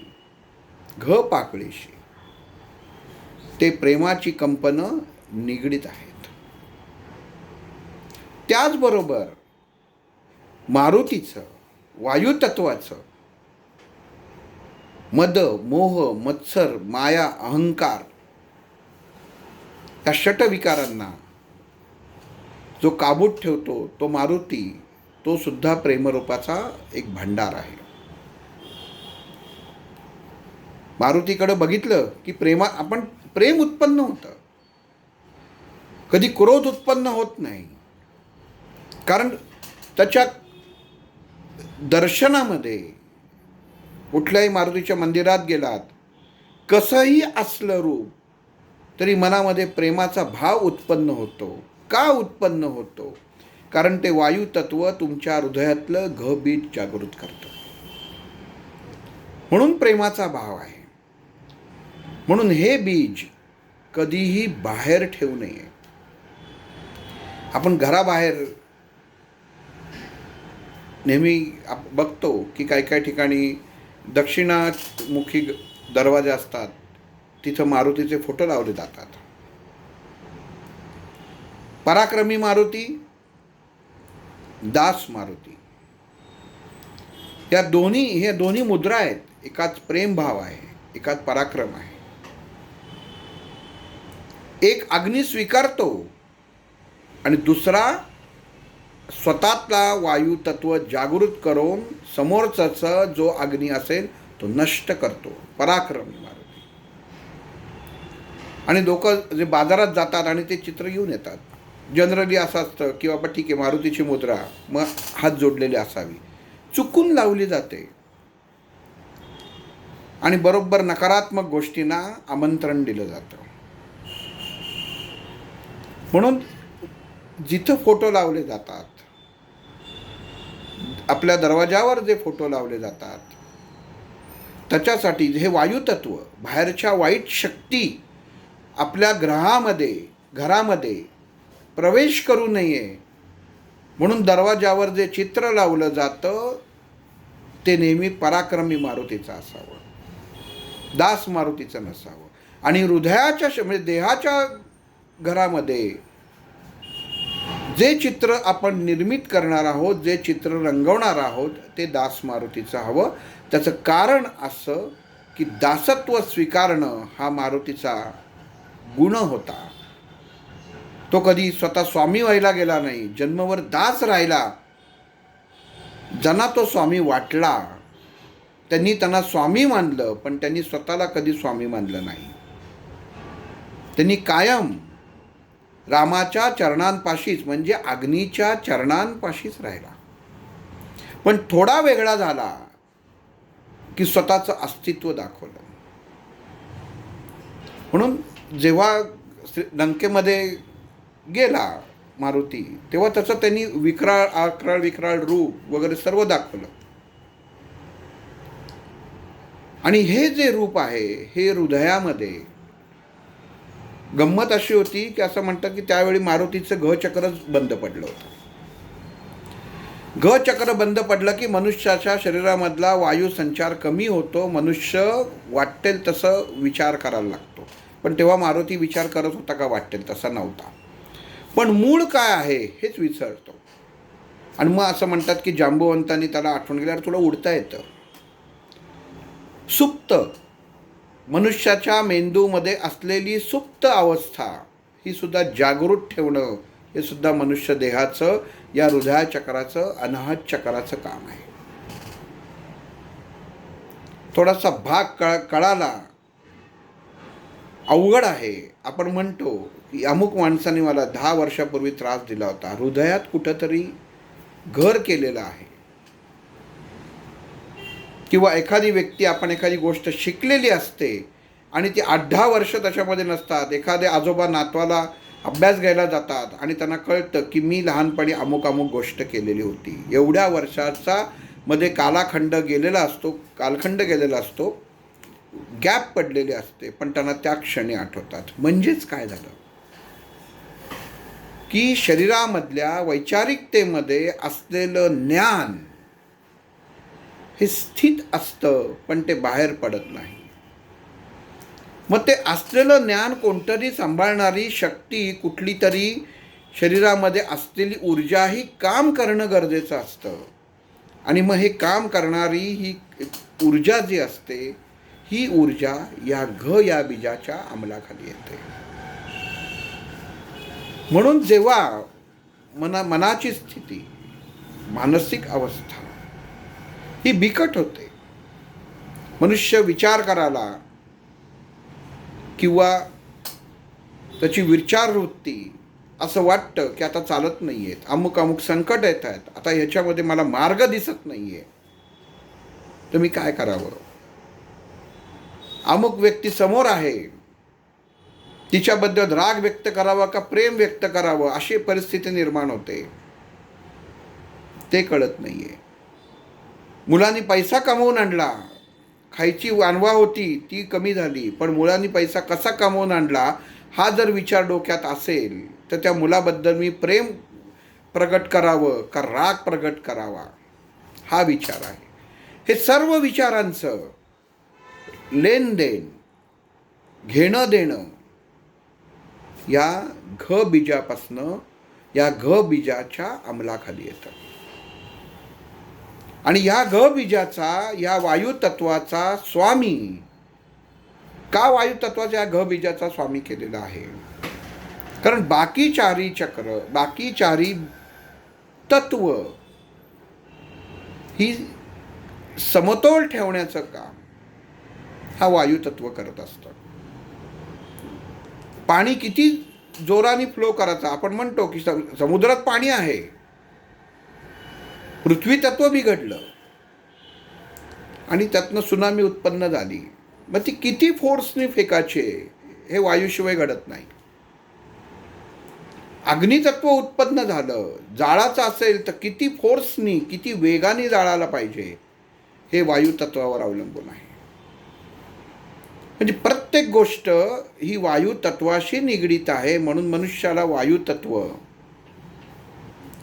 घ पाकळीशी ते प्रेमाची कंपनं निगडीत आहेत. त्याचबरोबर मारुतीचं, वायुतत्वाचं मद, मोह, मत्सर, माया, अहंकार या षटविकारांना जो काबूत ठेवतो तो मारुती, तो सुद्धा प्रेमरूपाचा एक भांडार आहे. मारुतीकडे बघितलं की प्रेम उत्पन्न होतं, कधी क्रोध उत्पन्न होत नाही. कारण त्याच्या दर्शनामध्ये कुठल्याही मारुतीच्या मंदिरात गेलात, कसंही असलं रूप तरी मनामध्ये प्रेमाचा भाव उत्पन्न होतो. का उत्पन्न होतो? कारण ते वायुतत्व तुमच्या हृदयातलं घ-बीज जागृत करतं, म्हणून प्रेमाचा भाव आहे. म्हणून हे बीज कधीही बाहेर ठेवू नये. आपण घराबाहेर नेहमी बघतो की काही ठिकाणी दक्षिणामुखी दरवाजे असतात, तिथं मारुतीचे फोटो लावले जातात. पराक्रमी मारुती, दास मारुती हे दोन्ही मुद्रा आहेत. एकात प्रेमभाव आहे, एकात पराक्रम आहे. एक अग्नी स्वीकारतो आणि दुसरा स्वतःतला वायू तत्व जागृत करून समोरचा जो अग्नी असेल तो नष्ट करतो. पराक्रमी मारुती. आणि लोक जे बाजारात जातात आणि ते चित्र घेऊन येतात, जनरली असं असतं की बाबा ठीक आहे, मारुतीची मुद्रा, मग हात जोडलेली असावी. चुकून लावली जाते आणि बरोबर नकारात्मक गोष्टींना आमंत्रण दिलं जातं. म्हणून जिथं फोटो लावले जातात, आपल्या दरवाजावर जे फोटो लावले जातात, त्याच्यासाठी हे वायुतत्व, बाहेरच्या वाईट शक्ती आपल्या घरामध्ये प्रवेश करू नये म्हणून दरवाजावर जे चित्र लावलं जातं ते नेहमी पराक्रमी मारुतीचं असावं, दास मारुतीचं नसावं. आणि हृदयाच्या म्हणजे देहाच्या घरामध्ये जे चित्र आपण निर्मित करणार आहोत, जे चित्र रंगवणार आहोत, ते दास मारुतीचं हवं. त्याचं कारण असं की दासत्व स्वीकारणं हा मारुतीचा गुण होता. तो कधी स्वतः स्वामी व्हायला गेला नाही, जन्मभर दास राहिला. ज्यांना तो स्वामी वाटला त्यांनी त्यांना स्वामी मानलं, पण त्यांनी स्वतःला कधी स्वामी मानलं नाही. त्यांनी कायम रामाच्या चरणांपाशीच म्हणजे अग्नीच्या चरणांपाशीच राहिला. पण थोडा वेगळा झाला की स्वतःचं अस्तित्व दाखवलं. म्हणून जेव्हा लंकेमध्ये गेला मारुती, तेव्हा त्याचं त्यांनी विक्राळ रूप वगैरे सर्व दाखवलं. आणि हे जे रूप आहे हे हृदयामध्ये, गंमत अशी होती की असं म्हणतात की त्यावेळी मारुतीचं घचक्रच बंद पडलं होतं. घचक्र बंद पडलं की मनुष्याच्या शरीरामधला वायू संचार कमी होतो, मनुष्य वाटेल तसं विचार करायला लागतो. पण तेव्हा मारुती विचार करत होता का वाटेल तसा नव्हता. पण मूळ काय आहे हेच विसरतो. आणि मग असं म्हणतात की जांबुवंतांनी त्याला आठवण केल्यावर तुला उडता येतं. सुप्त, मनुष्याच्या मेंदूमध्ये असलेली सुप्त अवस्था ही सुद्धा जागृत ठेवणं हे सुद्धा मनुष्य देहाचं, या हृदयाचक्राचं, अनाहत चक्राचं काम आहे. थोडासा भाग कळाला अवघड आहे. आपण म्हणतो की अमुक माणसाने मला 10 वर्षापूर्वी त्रास दिला होता. हृदयात कुठंतरी घर केलेलं आहे. किंवा एखादी व्यक्ती, आपण एखादी गोष्ट शिकलेली असते आणि ती 8-10 वर्ष त्याच्यामध्ये नसतात. एखाद्या आजोबा नातवाला अभ्यास घ्यायला जातात आणि त्यांना कळतं की मी लहानपणी अमुक गोष्ट केलेली होती. एवढ्या वर्षाचा मध्ये कालखंड गेलेला असतो, गॅप पडलेले असते, पण त्यांना त्या क्षणी आठवतात. म्हणजेच काय झालं की शरीरामधल्या वैचारिकतेमध्ये असलेलं ज्ञान हे स्थित असतं, पण ते बाहेर पडत नाही. मग ते असलेलं ज्ञान कोणतरी सांभाळणारी शक्ती, कुठली तरी शरीरामध्ये असलेली ऊर्जा ही काम करणं गरजेचं असतं. आणि मग हे काम करणारी ही ऊर्जा जी असते, ही ऊर्जा या बीजाच्या अंमलाखाली येते. म्हणून जेव्हा मनाची स्थिती, मानसिक अवस्था ही बिकट होते, मनुष्य विचार करायला किंवा त्याची विचारवृत्ती असं वाटतं की आता चालत नाही आहेत, अमुक संकट येत आहेत, आता ह्याच्यामध्ये मला मार्ग दिसत नाही आहे, तर मी काय करावं. अमुक व्यक्ती समोर आहे, तिच्याबद्दल राग व्यक्त करावा का प्रेम व्यक्त करावं, अशी परिस्थिती निर्माण होते. ते कळत नाही आहे. मुलांनी पैसा कमवून आणला, खायची वानवा होती ती कमी झाली, पण मुलांनी पैसा कसा कमवून आणला हा जर विचार डोक्यात असेल तर त्या मुलाबद्दल मी प्रेम प्रगट करावं का राग प्रगट करावा, हा विचार आहे. हे सर्व विचारांचं लेनदेन, घेणं देणं या बीजापासनं, या बीजाच्या अंमलाखाली येतं. आणि ह्या ग बीजाचा, या वायुतत्वाचा स्वामी का वायुतत्वाच्या या ग बीजाचा स्वामी केलेला आहे? कारण बाकी चारी चक्र, बाकी चारी तत्व ही समतोल ठेवण्याचं काम हा वायुतत्व करत असतं. पाणी किती जोराने फ्लो करायचं, आपण म्हणतो की समुद्रात पाणी आहे, पृथ्वी तत्व बिघडलं आणि त्यातनं सुनामी उत्पन्न झाली, मग ती किती फोर्सने फेकायचे हे वायूशिवाय घडत नाही. अग्नितत्व उत्पन्न झालं, जाळाचं असेल तर किती फोर्सनी, किती वेगाने जाळायला पाहिजे हे वायुतत्वावर अवलंबून आहे. म्हणजे प्रत्येक गोष्ट ही वायुतत्वाशी निगडीत आहे. म्हणून मनुष्याला वायुतत्व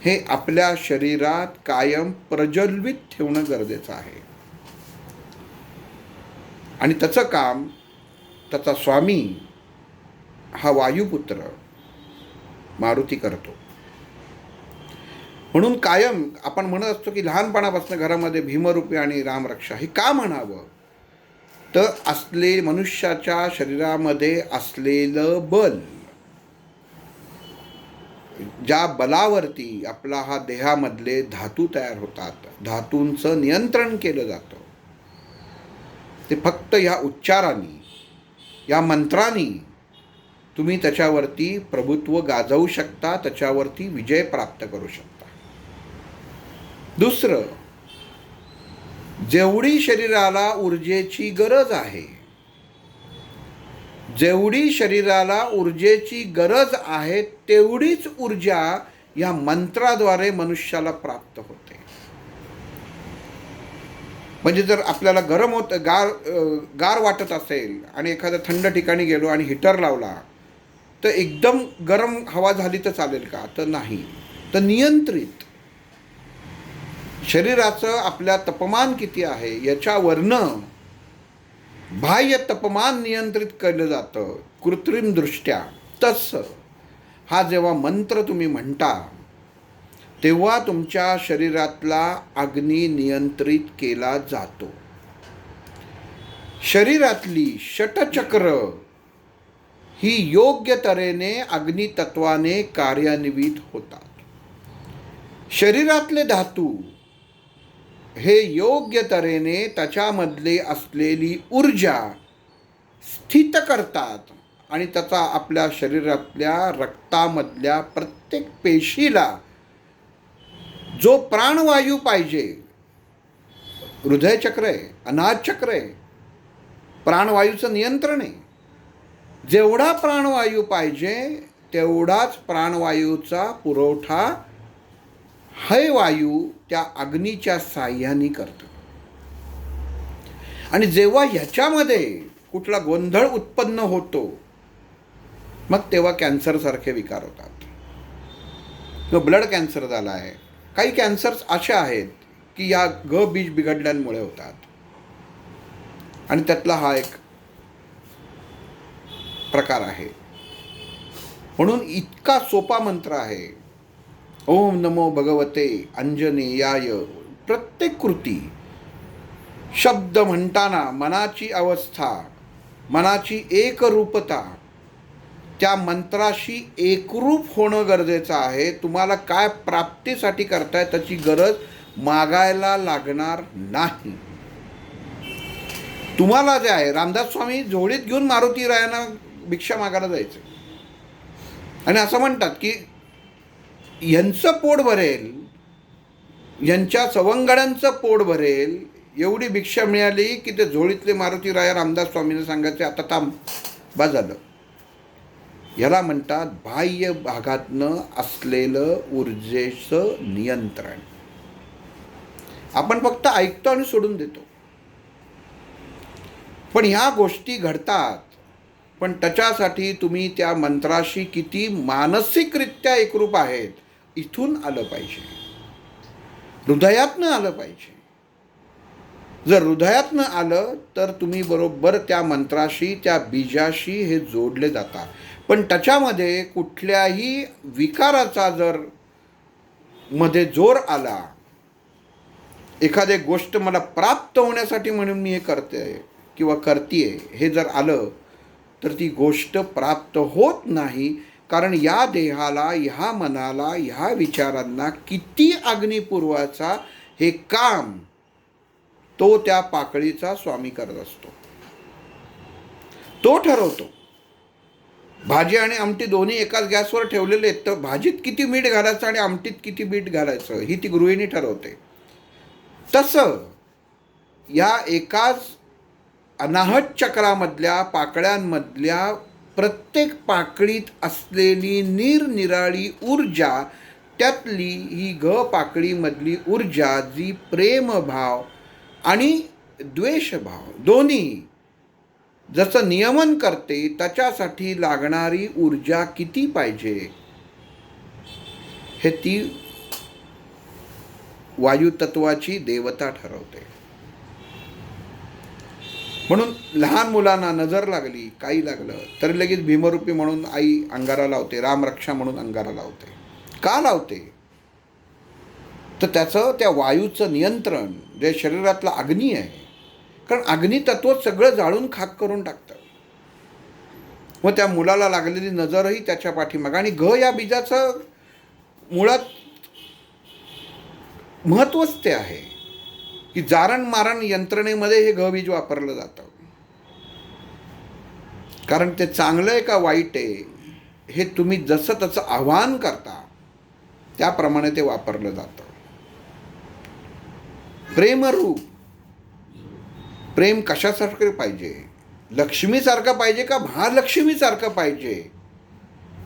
हे आपल्या शरीरात कायम प्रज्वलित ठेवणं गरजेचं आहे. आणि त्याचं काम त्याचा स्वामी हा वायुपुत्र मारुती करतो. म्हणून कायम आपण म्हणत असतो की लहानपणापासून घरामध्ये भीमरूपी आणि रामरक्षा हे का म्हणावं, तर असले मनुष्याच्या शरीरामध्ये असलेलं बल, ज्या बलावरती आपला हा देहामधले धातू तयार होतात, धातूंचं नियंत्रण केलं जातं, ते फक्त ह्या उच्चारांनी, या मंत्रांनी तुम्ही त्याच्यावरती प्रभुत्व गाजवू शकता, त्याच्यावरती विजय प्राप्त करू शकता. दुसरं, जेवढी शरीराला ऊर्जेची गरज आहे, जेवढी शरीराला ऊर्जेची गरज आहे तेवढीच ऊर्जा या मंत्राद्वारे मनुष्याला प्राप्त होते. म्हणजे जर आपल्याला गरम होत गार वाटत असेल आणि एखाद्या थंड ठिकाणी गेलो आणि हीटर लावला तर एकदम गरम हवा झाली तर चालेल का? तर नाही. तर नियंत्रित शरीराचं आपल्या तापमान किती आहे याच्यावरनं बाह्य तापमान नियंत्रित केलं जातं कृत्रिमदृष्ट्या. तसं हा जेव्हा मंत्र तुम्ही म्हणता तेव्हा तुमच्या शरीरातला अग्नी नियंत्रित केला जातो. शरीरातली षटचक्र ही योग्य तऱ्हेने अग्नितत्वाने कार्यान्वित होतात. शरीरातले धातू हे योग्य तऱ्हेने त्याच्यामधले असलेली ऊर्जा स्थित करतात आणि त्याचा आपल्या शरीरातल्या रक्तामधल्या प्रत्येक पेशीला जो प्राणवायू पाहिजे, हृदयचक्र आहे, अनाहतचक्र आहे, प्राणवायूचं नियंत्रण आहे, जेवढा प्राणवायू पाहिजे तेवढाच प्राणवायूचा पुरवठा हे वायू त्या अग्नीच्या साह्याने करतं. आणि जेव्हा ह्याच्यामध्ये कुठला गोंधळ उत्पन्न होतो मग तेव्हा कॅन्सरसारखे विकार होतात. किंवा ब्लड कॅन्सर झाला आहे, काही कॅन्सर्स अशा आहेत की या ग बीज बिघडल्यामुळे होतात. आणि त्यातला हा एक प्रकार आहे. म्हणून इतका सोपा मंत्र आहे, ओम नमो भगवते अंजनेयाय. प्रत्येक कृती शब्द म्हणताना मनाची अवस्था, मनाची एकरूपता त्या मंत्राशी एकरूप होणं गरजेचं आहे. तुम्हाला काय प्राप्तीसाठी करताय त्याची गरज मागायला लागणार नाही. तुम्हाला जे आहे, रामदास स्वामी झोळीत घेऊन मारुती रायांना भिक्षा मागायला जायचं आणि असं म्हणतात की यांचं पोट भरेल, यांच्या सवंगड्यांचं पोट भरेल एवढी भिक्षा मिळाली की ते झोळीतले मारुती राया रामदास स्वामींना सांगायचे आता थांब, बस झालं. याला म्हणतात बाह्य भागातनं असलेलं ऊर्जेचं नियंत्रण. आपण फक्त ऐकतो आणि सोडून देतो, पण ह्या गोष्टी घडतात. पण त्याच्यासाठी तुम्ही त्या मंत्राशी किती मानसिकरित्या एकरूप आहेत इथून आलं पाहिजे, हृदयातनं आलं पाहिजे. जर हृदयातनं आलं तर तुम्ही बरोबर त्या मंत्राशी, त्या बीजाशी हे जोडले जातात. पण त्याच्यामध्ये कुठल्याही विकाराचा जर मध्ये जोर आला एखादी गोष्ट मला प्राप्त होण्यासाठी म्हणून मी हे करते किंवा करतीये हे जर आलं तर ती गोष्ट प्राप्त होत नाही. कारण या देहाला, ह्या मनाला, ह्या विचारांना किती अग्नी पुरवायचा हे काम तो त्या पाकळीचा स्वामी करत असतो. तो ठरवतो. भाजी आणि आमटी दोन्ही एकाच गॅसवर ठेवलेले आहेत, तर भाजीत किती मीठ घालायचं आणि आमटीत किती मीठ घालायचं ही ती गृहिणी ठरवते. तसं या एकाच अनाहत चक्रामधल्या पाकळ्यांमधल्या प्रत्येक पाकळीत असलेली निरनिराळी ऊर्जा, त्यातली ही घ पाकळीमधली ऊर्जा जी प्रेमभाव आणि द्वेषभाव दोन्ही जसं नियमन करते, त्याच्यासाठी लागणारी ऊर्जा किती पाहिजे हे ती वायुतत्वाची देवता ठरवते. म्हणून लहान मुलांना नजर लागली, काही लागलं तरी लगेच भीमरूपी म्हणून आई अंगारा लावते, रामरक्षा म्हणून अंगारा लावते. का लावते? तर त्याचं त्या वायूचं नियंत्रण जे शरीरातला अग्नी आहे, कारण अग्नितत्व सगळं जाळून खाक करून टाकतं. व त्या मुलाला लागलेली नजरही त्याच्या पाठीमागं. आणि घ या बीजाचं मुळात महत्त्वच ते आहे की जारण मारण यंत्रणेमध्ये हे घ बीज वापरलं जातं. कारण ते चांगलं आहे का वाईट आहे हे तुम्ही जसं त्याचं आवाहन करता त्याप्रमाणे ते वापरलं जातं. प्रेमरूप, प्रेम कशासारखं पाहिजे? लक्ष्मीसारखं पाहिजे का महालक्ष्मीसारखं पाहिजे?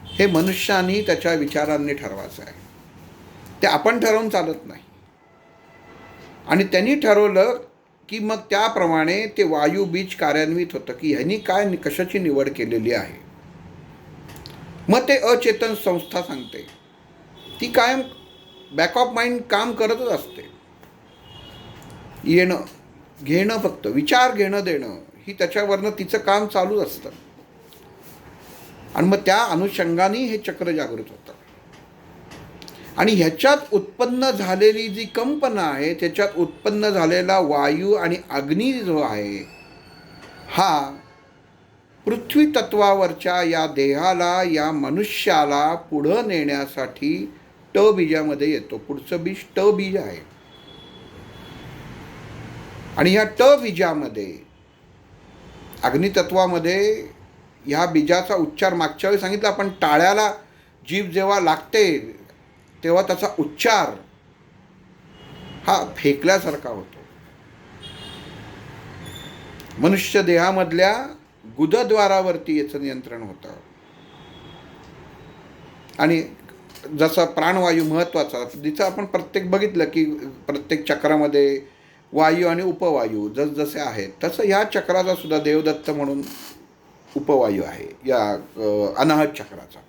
हे मनुष्याने त्याच्या विचारांनी ठरवायचं आहे. ते आपण ठरवून चालत नाही. आणि त्यांनी ठरवलं की मग त्याप्रमाणे ते वायुबीज कार्यान्वित होतं की ह्यांनी काय कशाची निवड केलेली आहे. मग ते अचेतन संस्था सांगते, ती कायम बॅक ऑफ माइंड काम करतच असते. येणं घेणं, फक्त विचार घेणं देणं ही त्याच्यावरनं तिचं काम चालू असतं. आणि मग त्या अनुषंगाने हे चक्र जागृत होतं. आणि ह्याच्यात उत्पन्न झालेली जी कंपना आहे, त्याच्यात उत्पन्न झालेला वायू आणि अग्नी जो आहे, हा पृथ्वी तत्वावरच्या या देहाला, या मनुष्याला पुढं नेण्यासाठी ट बीजामध्ये येतो. पुढचं बीज ट बीज आहे. आणि ह्या ट बीजामध्ये, अग्नितत्वामध्ये ह्या बीजाचा उच्चार मागच्या वेळी सांगितलं आपण, टाळ्याला जीभ जेव्हा लागते तेव्हा त्याचा उच्चार हा फेकल्यासारखा होतो. मनुष्य देहामधल्या गुदद्वारावरती याचं नियंत्रण होतं. आणि जसा प्राणवायू महत्त्वाचा, जिचं आपण प्रत्येक बघितलं की प्रत्येक चक्रामध्ये वायू आणि उपवायू जसजसे आहेत, तसं ह्या चक्राचा सुद्धा देवदत्त म्हणून उपवायू आहे या अनाहत चक्राचा.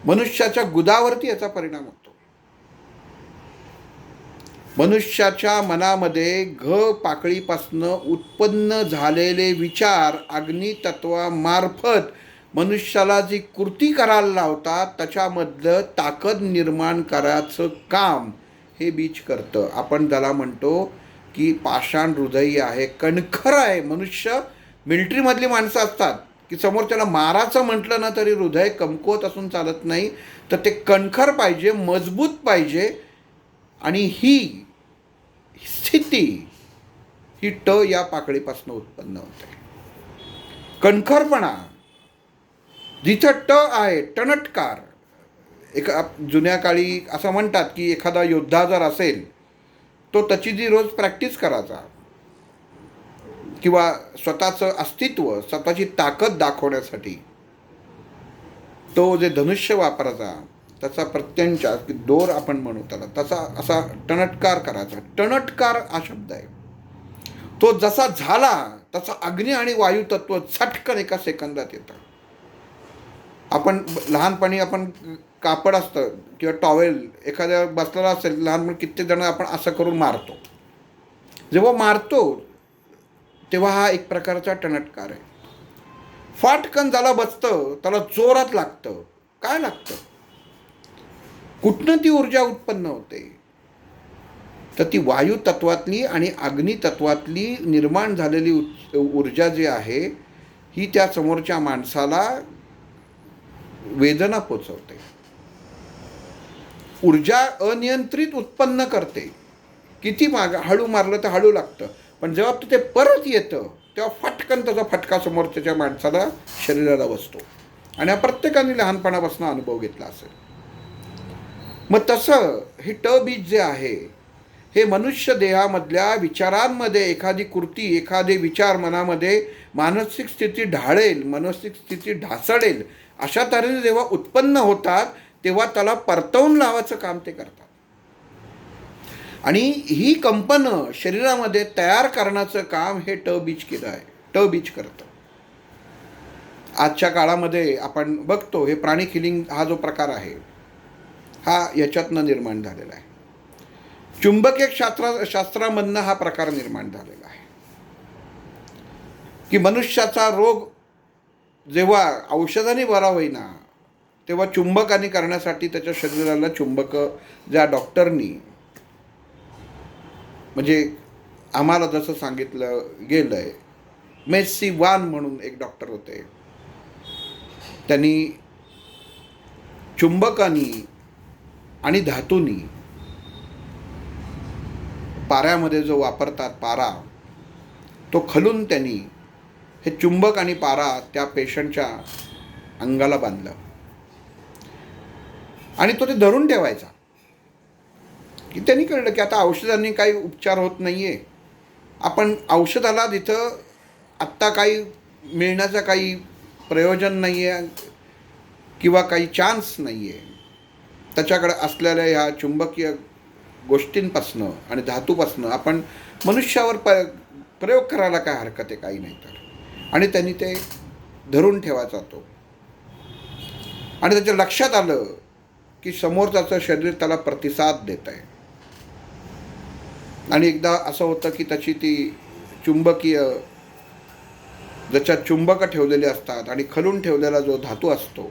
मनुष्याच्या गुदावरती याचा परिणाम होतो. मनुष्याच्या मनामध्ये घ पाकळीपासनं उत्पन्न झालेले विचार अग्नितत्वामार्फत मनुष्याला जी कृती करायला लावतात, त्याच्यामधलं ताकद निर्माण करायचं काम हे बीज करतं. आपण त्याला म्हणतो की पाषाण हृदयी आहे, कणखर आहे. मनुष्य मिलिटरीमधली माणसं असतात की समोरच्याला मारायचं म्हटलं ना तरी हृदय कमकुवत असून चालत नाही, तर ते कणखर पाहिजे, मजबूत पाहिजे. आणि ही स्थिती ही ट या पाकळीपासून उत्पन्न होते. कणखरपणा, जिथं ट आहे, टणटकार. जुन्या काळी असं म्हणतात की एखादा योद्धा जर असेल तो त्याची जी रोज प्रॅक्टिस करायचा किंवा स्वतःचं अस्तित्व, स्वतःची ताकद दाखवण्यासाठी तो जे धनुष्य वापरायचा, त्याचा प्रत्यंचा दोर आपण म्हणू त्याला, तसा असा टणटकार करायचा. टणटकार हा शब्द आहे. तो जसा झाला तसा अग्नी आणि वायू तत्व झटकन एका सेकंदात येतं. आपण लहानपणी आपण कापड असतं किंवा टॉवेल एखाद्या बसलेला असेल, लहानपणी कित्येक जण आपण असं करून मारतो. जेव्हा मारतो तेव्हा हा एक प्रकारचा टणटकार आहे. फाटकन ज्याला बसतं त्याला जोरात लागतं. काय लागतं? कुठनं ती ऊर्जा उत्पन्न होते? तर ती वायू तत्वातली आणि अग्नी तत्वातली निर्माण झालेली ऊर्जा जी आहे ही त्या समोरच्या माणसाला वेदना पोचवते. ऊर्जा अनियंत्रित उत्पन्न करते. किती हळू मारलं तर हळू लागतं, पण जेव्हा ते परत येतं तेव्हा फटकन त्याचा फटका समोरच्या माणसाला शरीराला बसतो. आणि हा प्रत्येकाने लहानपणापासून अनुभव घेतला असेल. मग तसं हे बीज जे आहे हे मनुष्य देहामधल्या विचारांमध्ये एखादी कृती, एखादे विचार मनामध्ये मानसिक स्थिती ढाळेल, मानसिक स्थिती ढासळेल अशा तऱ्हेने जेव्हा उत्पन्न होतात तेव्हा त्याला परतवून लावायचं काम ते करतात. आणि ही कंपनं शरीरामध्ये तयार करण्याचं काम हे बीज केलं आहे, बीज करतं. आजच्या काळामध्ये आपण बघतो हे प्राणिक हिलिंग हा जो प्रकार आहे हा याच्यातनं निर्माण झालेला आहे. चुंबकीय शास्त्रामधनं हा प्रकार निर्माण झालेला आहे की मनुष्याचा रोग जेव्हा औषधाने बरा होईना तेव्हा चुंबकाने करण्यासाठी त्याच्या शरीराला चुंबक ज्या डॉक्टरनी म्हणजे आम्हाला जसं सांगितलं गेलं आहे, मेस्सी वान म्हणून एक डॉक्टर होते, त्यांनी चुंबकानी आणि धातूंनी पाऱ्यामध्ये जो वापरतात पारा तो खलून त्यांनी हे चुंबक आणि पारा त्या पेशंटच्या अंगाला बांधलं आणि तो ते धरून ठेवायचा. की त्यांनी कळलं की आता औषधांनी काही उपचार होत नाही आहे, आपण औषधाला तिथं आत्ता काही मिळण्याचं काही प्रयोजन नाही आहे किंवा काही चान्स नाही आहे. त्याच्याकडे असलेल्या ह्या चुंबकीय गोष्टींपासनं आणि धातूपासनं आपण मनुष्यावर प्रयोग करायला काय हरकत आहे, काही नाही तर. आणि त्यांनी ते धरून ठेवायचा तो. आणि त्याच्या लक्षात आलं की समोरच्याचं शरीर त्याला प्रतिसाद देत आहे. आणि एकदा असं होतं की त्याची ती चुंबकीय ज्याच्यात चुंबक ठेवलेले असतात आणि खलून ठेवलेला जो धातू असतो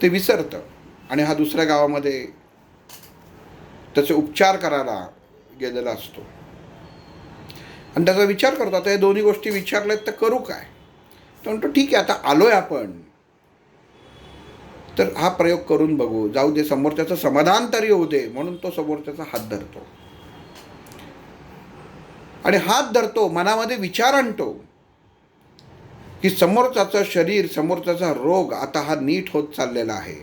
ते विसरतं आणि हा दुसऱ्या गावामध्ये त्याचे उपचार करायला गेलेला असतो. आणि त्याचा विचार करतो आता हे दोन्ही गोष्टी विचारल्यात तर करू काय. तो म्हणतो ठीक आहे आता आलोय आपण तर हा प्रयोग करून बघू, जाऊ दे, समोरच्याचं समाधान तरी होऊ दे. म्हणून तो समोरच्याचा हात धरतो आणि हात धरतो, मनामध्ये विचार आणतो की समोरच्याचं शरीर, समोरच्याचा रोग आता हा नीट होत चाललेला आहे.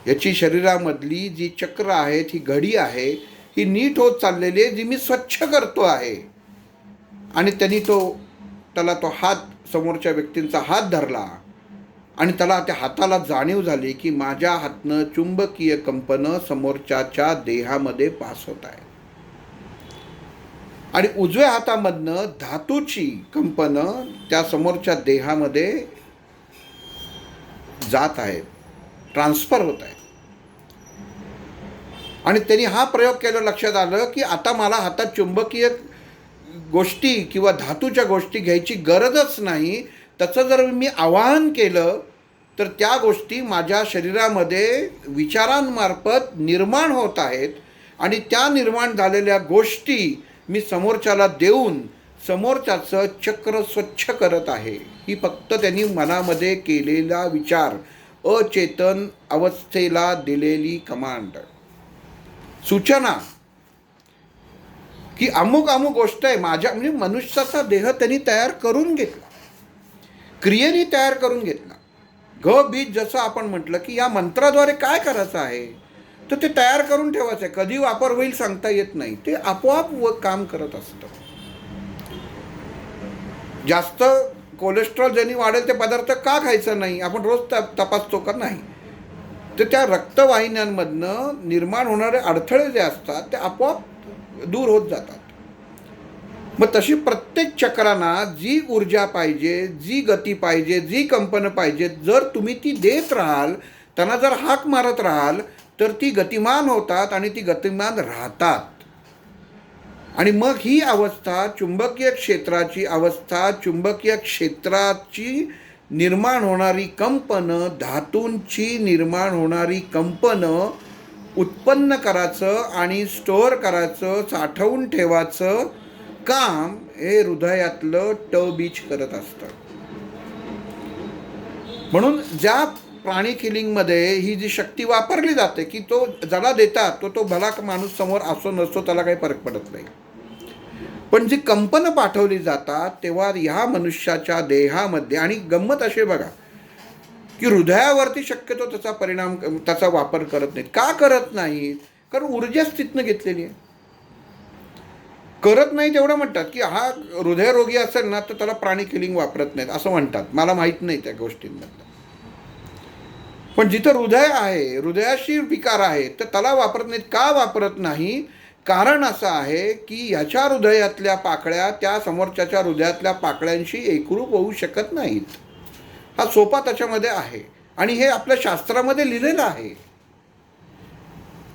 याची शरीरामधली जी चक्र आहेत, ही घडी आहे, ही नीट होत चाललेली आहे, जी मी स्वच्छ करतो आहे. आणि त्यांनी त्याला तो हात, समोरच्या व्यक्तींचा हात धरला आणि त्याला त्या हाताला जाणीव झाली की माझ्या हातनं चुंबकीय कंपनं समोरच्याच्या देहामध्ये पास होत आहे. आणि उजव्या हातामधनं धातूची कंपनं त्या समोरच्या देहामध्ये जात आहेत, ट्रान्सफर होत आहेत. आणि त्यांनी हा प्रयोग केला, लक्षात आलं की आता मला हातात चुंबकीय गोष्टी किंवा धातूच्या गोष्टी घ्यायची गरजच नाही. त्याचं जर मी आवाहन केलं तर त्या गोष्टी माझ्या शरीरामध्ये विचारांमार्फत निर्माण होत आहेत आणि त्या निर्माण झालेल्या गोष्टी मी समोरच्याला देऊन समोरच्याचं चक्र स्वच्छ करत आहे. ही फक्त त्यांनी मनामध्ये केलेला विचार, अचेतन अवस्थेला दिलेली कमांड, सूचना की अमुक अमुक गोष्ट आहे माझ्या, म्हणजे मनुष्याचा देह त्यांनी तयार करून घेतला, क्रियेने तयार करून घेतला. बीज जसं आपण म्हटलं की या मंत्राद्वारे काय करायचं आहे तर ते तयार करून ठेवायचं आहे. कधी वापर होईल सांगता येत नाही, ते आपोआप काम करत असतं. जास्त कोलेस्ट्रॉल ज्यांनी वाढेल ते पदार्थ का खायचं नाही, आपण रोज तपासतो का नाही. तर त्या रक्तवाहिन्यांमधनं निर्माण होणारे अडथळे जे असतात ते आपोआप दूर होत जातात. मग तशी प्रत्येक चक्रांना जी ऊर्जा पाहिजे, जी गती पाहिजे, जी कंपन पाहिजे, जर तुम्ही ती देत राहाल, त्यांना जर हाक मारत राहाल तर ती गतिमान होतात आणि ती गतिमान राहतात. आणि मग ही अवस्था, चुंबकीय क्षेत्राची अवस्था, चुंबकीय क्षेत्राची निर्माण होणारी कंपनं, धातूंची निर्माण होणारी कंपनं उत्पन्न करायचं आणि स्टोअर करायचं, साठवून ठेवायचं काम हे हृदयातलं ट बीज करत असतं. म्हणून ज्या प्राणी किलिंगमध्ये ही जी शक्ती वापरली जाते की तो ज्याला देतात तो भला माणूस समोर असो नसतो त्याला काही फरक पडत नाही, पण जी कंपनं पाठवली जातात तेव्हा ह्या मनुष्याच्या देहामध्ये, आणि गंमत असे बघा की हृदयावरती शक्यतो त्याचा परिणाम, त्याचा वापर करत नाहीत. का करत नाहीत? कारण ऊर्जाच तिथनं घेतलेली आहे. करत नाही तेवढं म्हणतात की हा हृदयरोगी असेल ना तर त्याला प्राणी किलिंग वापरत नाहीत असं म्हणतात. मला माहीत नाही त्या गोष्टींमधलं. पण जिथं हृदय आहे, हृदयाशी विकार आहे, तर त्याला वापरत नाहीत. का वापरत नाही? कारण असं आहे की ह्याच्या हृदयातल्या पाकळ्या त्या समोरच्याच्या हृदयातल्या पाकळ्यांशी एकरूप होऊ शकत नाहीत. हा सोपा त्याच्यामध्ये आहे आणि हे आपल्या शास्त्रामध्ये लिहिलेलं आहे.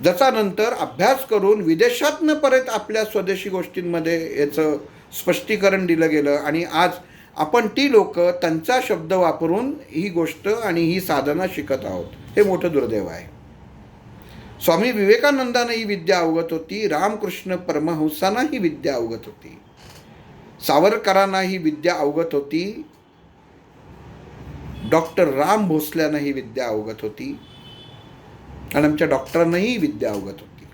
ज्याचा नंतर अभ्यास करून विदेशातनं परत आपल्या स्वदेशी गोष्टींमध्ये याचं स्पष्टीकरण दिलं गेलं आणि आज आपण ती लोक त्यांचा शब्द वापरून ही गोष्ट आणि ही साधना शिकत आहोत. हे मोठं दुर्दैव आहे. स्वामी विवेकानंदांना ही विद्या अवगत होती, रामकृष्ण परमहंसांना ही विद्या अवगत होती, सावरकरांना ही विद्या अवगत होती, डॉक्टर राम भोसल्यांना ही विद्या अवगत होती आणि आमच्या डॉक्टरांनाही ही विद्या अवगत होती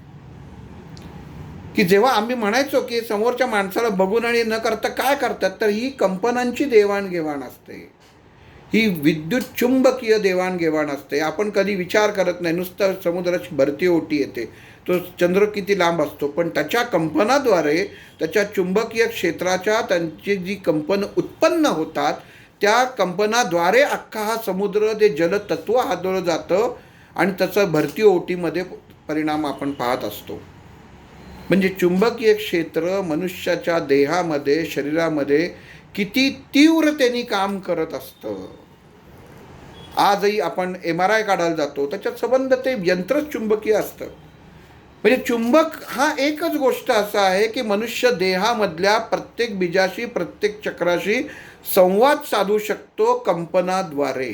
की जेव्हा आम्ही म्हणायचो की समोरच्या माणसाला बघून आणि न करता काय करतात, तर ही कंपनांची देवाणघेवाण असते, ही विद्युत चुंबकीय देवाणघेवाण असते. आपण कधी विचार करत नाही, नुसतं समुद्राची भरती ओटी येते, तो चंद्र किती लांब असतो, पण त्याच्या कंपनाद्वारे त्याच्या चुंबकीय क्षेत्राच्या त्यांची जी कंपन उत्पन्न होतात त्या कंपनाद्वारे अख्खा हा समुद्र ते जलतत्व हादरलं जातं आणि त्याचं भरती ओटीमध्ये परिणाम आपण पाहत असतो. म्हणजे चुंबकीय क्षेत्र मनुष्याच्या देहामध्ये, शरीरामध्ये किती तीव्रतेने काम करत असतं. आजही आपण MRI काढायला जातो, त्याच्यात संबंध ते यंत्रच चुंबकीय असतं. म्हणजे चुंबक हा एकच गोष्ट असा आहे की मनुष्य देहामधल्या प्रत्येक बीजाशी, प्रत्येक चक्राशी संवाद साधू शकतो कंपनाद्वारे.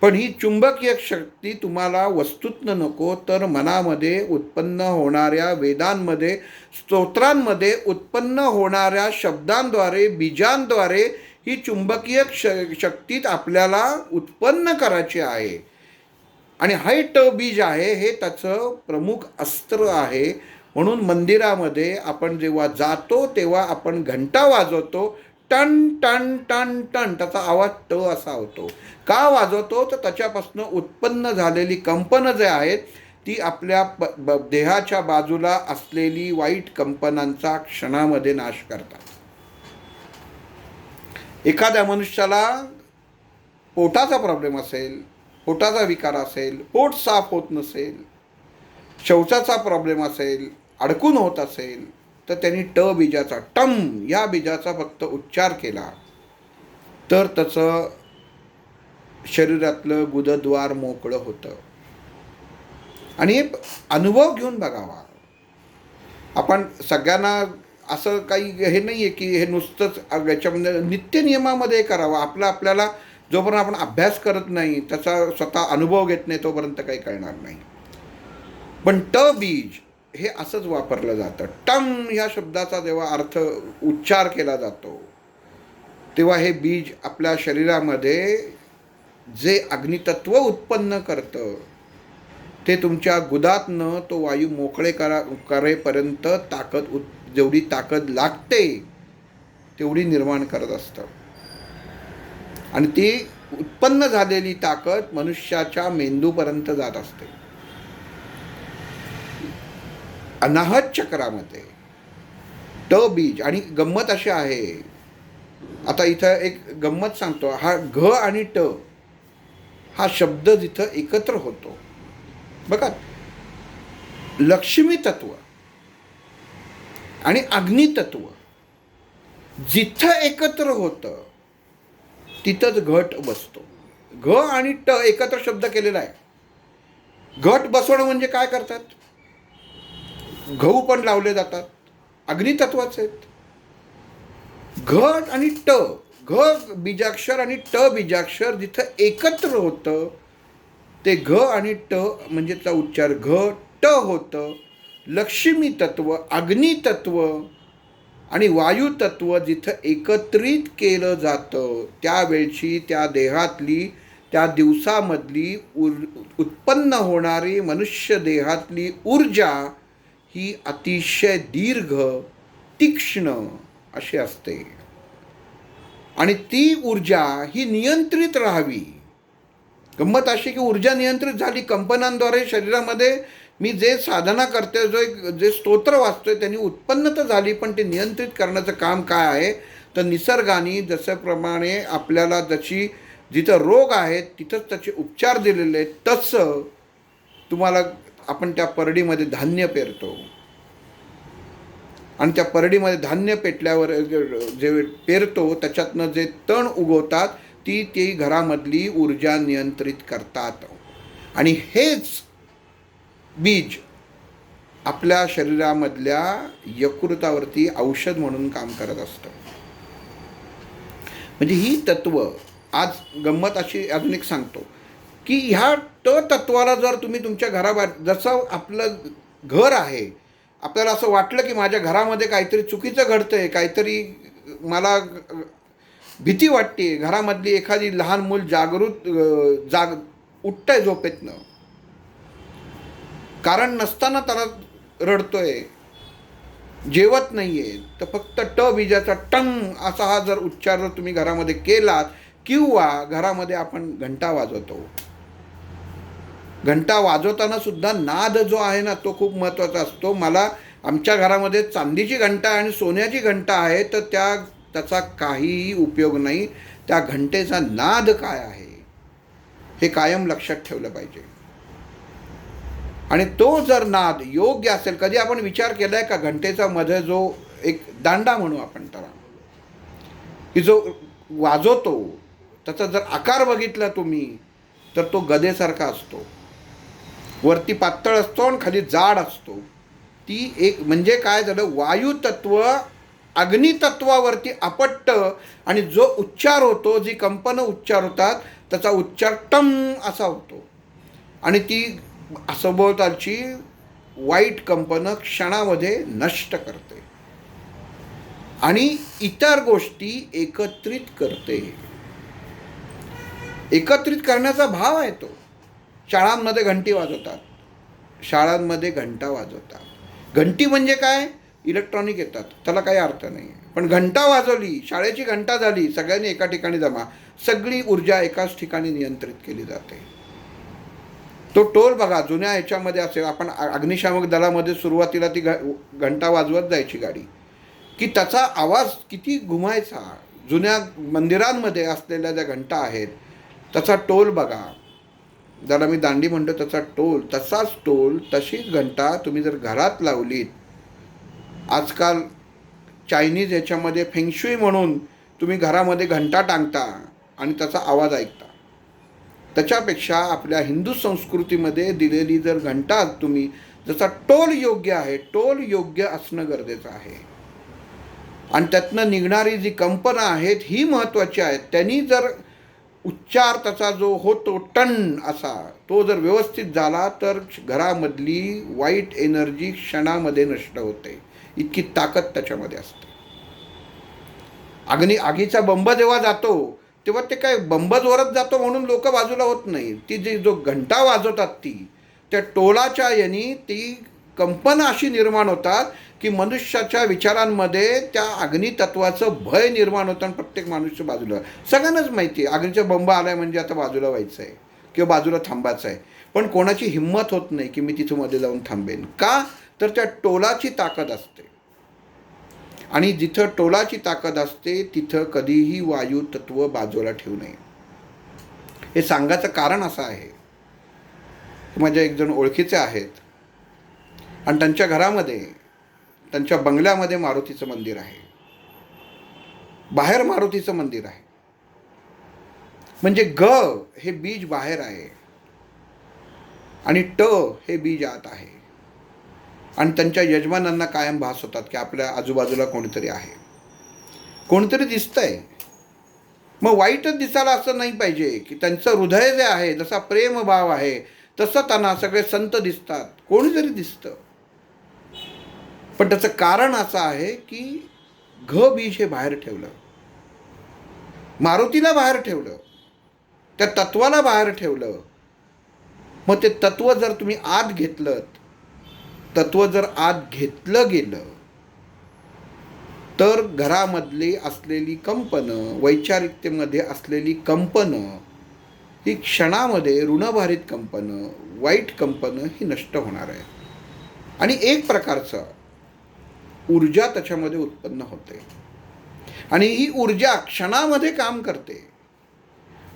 पण ही चुंबकीय शक्ती तुम्हाला वस्तूतनं नको तर मनामध्ये उत्पन्न होणाऱ्या, वेदांमध्ये, स्तोत्रांमध्ये उत्पन्न होणाऱ्या शब्दांद्वारे, बीजांद्वारे ही चुंबकीय शक्तीत आपल्याला उत्पन्न करायची आहे. आणि हे ट बीज आहे, हे त्याचं प्रमुख अस्त्र आहे. म्हणून मंदिरामध्ये आपण जेव्हा जातो तेव्हा आपण घंटा वाजवतो, टन टन टन टन, त्याचा आवाज ट असा होतो. का वाजवतो? तर त्याच्यापासून उत्पन्न झालेली कंपनं जे आहेत ती आपल्या देहाच्या बाजूला असलेली वाईट कंपनांचा क्षणामध्ये नाश करतात. एखाद्या मनुष्याला पोटाचा प्रॉब्लेम असेल, पोटाचा विकार असेल, पोट साफ होत नसेल, शौचाचा प्रॉब्लेम असेल, अडकून होत असेल, तर त्यांनी ट बीजाचा, टम या बीजाचा फक्त उच्चार केला तर त्याचं शरीरातलं गुदद्वार मोकळं होतं. आणि अनुभव घेऊन बघावा. आपण सगळ्यांना असं काही हे नाही आहे की हे नुसतंच याच्यामध्ये नित्यनियमामध्ये करावं. आपल्याला जोपर्यंत आपण अभ्यास करत नाही, त्याचा स्वतः अनुभव घेत नाही, तोपर्यंत काही कळणार नाही. पण ट बीज हे असंच वापरलं जातं. टम ह्या शब्दाचा जेव्हा अर्थ उच्चार केला जातो तेव्हा हे बीज आपल्या शरीरामध्ये जे अग्नितत्व उत्पन्न करतं ते तुमच्या गुदातनं तो वायू मोकळे करेपर्यंत जेवढी ताकद लागते तेवढी निर्माण करत असतं. आणि ती उत्पन्न झालेली ताकद मनुष्याच्या मेंदूपर्यंत जात असते. अनाहत चक्रामध्ये ट बीज. आणि गंमत अशी आहे, आता इथं एक गंमत सांगतो. हा घ आणि ट हा शब्द जिथं एकत्र होतो बघा, लक्ष्मी तत्व आणि अग्नितत्व जिथं एकत्र होतं तिथंच घट बसतो. घ आणि ट एकत्र शब्द केलेला आहे. घट बसवणं म्हणजे काय करतात? गहू पण लावले जातात, अग्नितत्वाचे आहेत. घट आणि ट, घ बीजाक्षर आणि ट बीजाक्षर जिथं एकत्र होतं ते घ आणि ट म्हणजेचा उच्चार घ ट होतं. लक्ष्मी तत्व, अग्नी तत्व आणि वायू तत्व जिथं एकत्रित केलं जातं त्यावेळची त्या देहातली, त्या दिवसामधली उत्पन्न होणारी मनुष्य देहातली ऊर्जा ही अतिशय दीर्घ, तीक्ष्ण अशी असते. आणि ती ऊर्जा ही नियंत्रित राहावी. गंमत अशी की ऊर्जा नियंत्रित झाली कंपनांद्वारे शरीरामध्ये. मी जे साधना करते, जे स्तोत्र वाचतोय त्यांनी उत्पन्न तर झाली, पण ते नियंत्रित करण्याचं काम काय आहे तर निसर्गाने जशाप्रमाणे आपल्याला जशी जिथं रोग आहेत तिथंच त्याचे उपचार दिलेले आहेत. तसं तुम्हाला आपण त्या परडीमध्ये धान्य पेरतो आणि त्या परडीमध्ये धान्य पेटल्यावर जे पेरतो त्याच्यातनं जे तण उगवतात ती घरामधली ऊर्जा नियंत्रित करतात. आणि हेच बीज आपल्या शरीरामधल्या यकृतावरती औषध म्हणून काम करत असतं. म्हणजे ही तत्व आज गंमत अशी अजून एक सांगतो की ह्या तत्वाला जर तुम्ही तुमच्या घराबाहेर, जसं आपलं घर आहे, आपल्याला असं वाटलं की माझ्या घरामध्ये काहीतरी चुकीचं घडतंय, काहीतरी मला भीती वाटते, घरामधली एखादी लहान मूल उठतंय झोपेतनं, कारण नसताना त्याला रडतोय, जेवत नाहीये, तर फक्त ट बीजाचा टंग असा हा जर उच्चार जर तुम्ही घरामध्ये केलात, किंवा घरामध्ये आपण घंटा वाजवतो, घंटा वाजवताना सुद्धा नाद जो आहे ना तो खूप महत्त्वाचा असतो. मला आमच्या घरामध्ये चांदीची घंटा आणि सोन्याची घंटा आहे, तर त्याचा काहीही उपयोग नाही. त्या घंटेचा नाद काय आहे हे कायम लक्षात ठेवलं पाहिजे. आणि तो जर नाद योग्य असेल, कधी आपण विचार केलाय का घंटेचा मध्ये जो एक दांडा म्हणू आपण त्याला, की जो वाजवतो त्याचा जर आकार बघितला तुम्ही तर तो गदेसारखा असतो, वरती पातळ असतो आणि खाली जाड असतो. ती एक म्हणजे काय झालं, वायू तत्व अग्नितत्वावरती आपटतं आणि जो उच्चार होतो, जी कंपनं उच्चार होतात त्याचा उच्चार टम असा होतो आणि ती सभोवतालची वाईट कंपनं क्षणामध्ये नष्ट करते आणि इतर गोष्टी एकत्रित करते. एकत्रित करण्याचा भाव आहे तो. शाळांमध्ये घंटी वाजवतात, शाळांमध्ये घंटा वाजवतात. घंटी म्हणजे काय, इलेक्ट्रॉनिक येतात, त्याला काही अर्थ नाही. पण घंटा वाजवली, शाळेची घंटा झाली, सगळ्यांनी एका ठिकाणी जमा, सगळी ऊर्जा एकाच ठिकाणी नियंत्रित केली जाते. तो टोल बघा, जुन्या ह्याच्यामध्ये असेल, आपण अग्निशामक दलामध्ये सुरुवातीला ती घंटा वाजवत जायची गाडी, की त्याचा आवाज किती घुमायचा. जुन्या मंदिरांमध्ये असलेल्या ज्या घंटा आहेत त्याचा टोल बघा, ज्याला मी दांडी म्हणतो त्याचा टोल, तसाच टोल, तशीच घंटा तुम्ही जर घरात लावलीत, आजकाल चायनीज ह्याच्यामध्ये फेंगशुई म्हणून तुम्ही घरामध्ये घंटा टांगता आणि त्याचा आवाज ऐकता, त्याच्यापेक्षा आपल्या हिंदू संस्कृतीमध्ये दिलेली जर घंटा तुम्ही, जसा टोल योग्य आहे, टोल योग्य असणं गरजेचं आहे आणि त्यातनं निघणारी जी कंपनं आहेत ही महत्त्वाची आहेत. त्यांनी जर उच्चार त्याचा जो होतो टन असा, तो जर व्यवस्थित झाला तर घरामधली वाईट एनर्जी क्षणामध्ये नष्ट होते. इतकी ताकद त्याच्यामध्ये असते. आगीचा बंब जेव्हा जातो तेव्हा ते काय बंब जोरात जातो म्हणून लोक बाजूला होत नाही. ती जी जो घंटा वाजवतात ती त्या टोलाच्या यानी ती कंपनं अशी निर्माण होतात की मनुष्याच्या विचारांमध्ये त्या अग्नितत्वाचं भय निर्माण होतं आणि प्रत्येक मनुष्य बाजूला. सगळ्यांनाच माहिती आहे अग्नीचा बंब आलाय म्हणजे आता बाजूला व्हायचं आहे किंवा बाजूला थांबायचं आहे, पण कोणाची हिंमत होत नाही की मी तिथं मध्ये जाऊन थांबेन. का तर त्या टोलाची ताकद असते आणि जिथं टोलाची ताकद असते तिथं कधीही वायू तत्व बाजूला ठेवू नये. हे सांगायचं कारण असं आहे, माझ्या एक जण ओळखीचे आहेत आणि त्यांच्या घरामध्ये, त्यांच्या बंगल्यामध्ये मारुतीचं मंदिर आहे, बाहेर मारुतीचं मंदिर आहे. म्हणजे ग हे बीज बाहेर आहे आणि ट हे बीज आत आहे. आणि त्यांच्या यजमानांना कायम भास होतात की आपल्या आजूबाजूला कोणीतरी आहे, कोणीतरी दिसतंय. मग वाईटच दिसायला असं नाही पाहिजे की त्यांचं हृदय जे आहे, जसा प्रेमभाव आहे तसं त्यांना सगळे संत दिसतात, कोणी जरी दिसतं. पण त्याचं कारण असं आहे की बीज हे बाहेर ठेवलं, मारुतीला बाहेर ठेवलं, त्या तत्वाला बाहेर ठेवलं. मग ते तत्व जर तुम्ही आत घेतलं, तत्व जर आत घेतलं गेलं, तर घरामधली असलेली कंपनं, वैचारिकतेमध्ये असलेली कंपनं ही क्षणामध्ये, ऋणभारित कंपनं, वाईट कंपनं ही नष्ट होणार आहे. आणि एक प्रकारचं ऊर्जा त्याच्यामध्ये उत्पन्न होते आणि ही ऊर्जा क्षणामध्ये काम करते.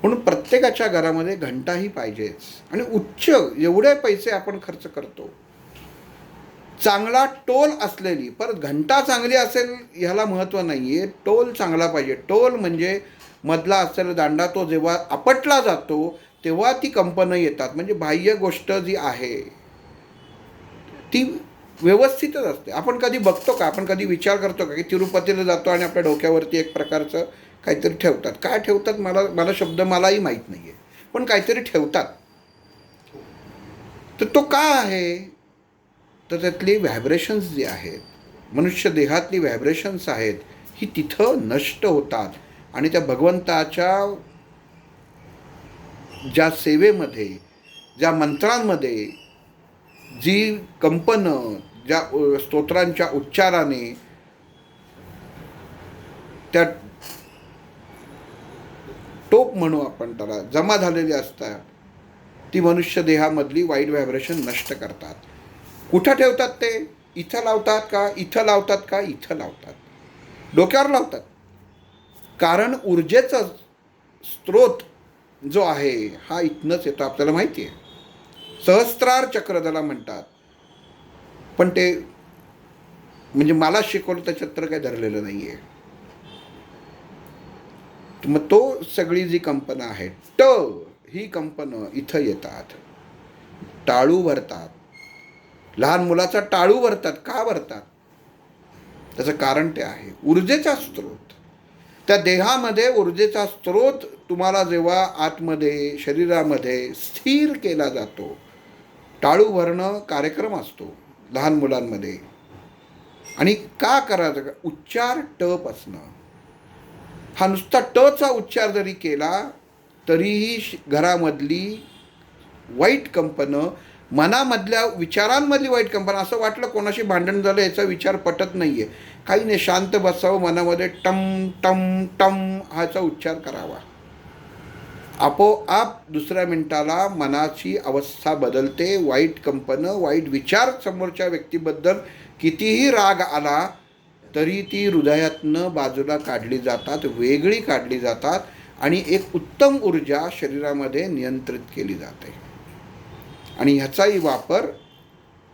म्हणून प्रत्येकाच्या घरामध्ये घंटाही पाहिजेच. आणि उच्च एवढे पैसे आपण खर्च करतो, चांगला टोल असलेली, परत घंटा चांगली असेल ह्याला महत्त्व नाही आहे, टोल चांगला पाहिजे. टोल म्हणजे मधला असलेला दांडा, तो जेव्हा आपटला जातो तेव्हा ती कंपनं येतात. म्हणजे बाह्य गोष्ट जी आहे ती व्यवस्थितच असते. आपण कधी बघतो का, आपण कधी विचार करतो का की तिरुपतीला जातो आणि आपल्या डोक्यावरती एक प्रकारचं काहीतरी ठेवतात. काय ठेवतात मला शब्द मलाही माहीत नाही आहे, पण काहीतरी ठेवतात. तर तो का आहे, तर त्यातली व्हायब्रेशन्स जी आहेत, मनुष्य देहातली व्हायब्रेशन्स आहेत, ही तिथं नष्ट होतात. आणि त्या भगवंताच्या ज्या सेवेमध्ये, ज्या मंत्रांमध्ये जी कंपनं, ज्या स्तोत्रांच्या उच्चाराने त्या टोप म्हणू आपण त्याला, जमा झालेली असतात, ती मनुष्य देहामधली वाईट व्हायब्रेशन नष्ट करतात. कुठं ठेवतात ते? इथं लावतात का, इथं लावतात का, इथं लावतात, डोक्यावर लावतात. कारण ऊर्जेचा स्रोत जो आहे हा इथनंच येतो, आपल्याला माहिती आहे. सहस्त्रार चक्र त्याला म्हणतात. पण ते म्हणजे मला शिकवलं त्याच्यात तर काही धरलेलं नाही आहे. मग तो सगळी जी कंपनं आहे, ही कंपनं इथं येतात, टाळू भरतात. लहान मुलाचा टाळू भरतात. का भरतात? त्याचं कारण ते आहे ऊर्जेचा स्रोत. त्या देहामध्ये ऊर्जेचा स्रोत तुम्हाला जेव्हा आतमध्ये शरीरामध्ये स्थिर केला जातो, टाळू भरणं कार्यक्रम असतो लहान मुलांमध्ये. आणि का करायचं? उच्चार टप असणं. हा नुसता टचा उच्चार जरी केला तरीही घरामधली वाईट कंपनं, मनामधल्या विचारांमधली वाईट कंपनं, असं वाटलं कोणाशी भांडण झालं याचा विचार पटत नाही आहे, काही नाही, शांत बसावं, मनामध्ये टम टम टम ह्याचा उच्चार करावा. आपोआप दुसऱ्या मिनिटाला मनाची अवस्था बदलते. वाईट कंपनं, वाईट विचार समोरच्या व्यक्तीबद्दल कितीही राग आला तरी ती हृदयातनं बाजूला काढली जातात, वेगळी काढली जातात आणि एक उत्तम ऊर्जा शरीरामध्ये नियंत्रित केली जाते. आणि ह्याचाही वापर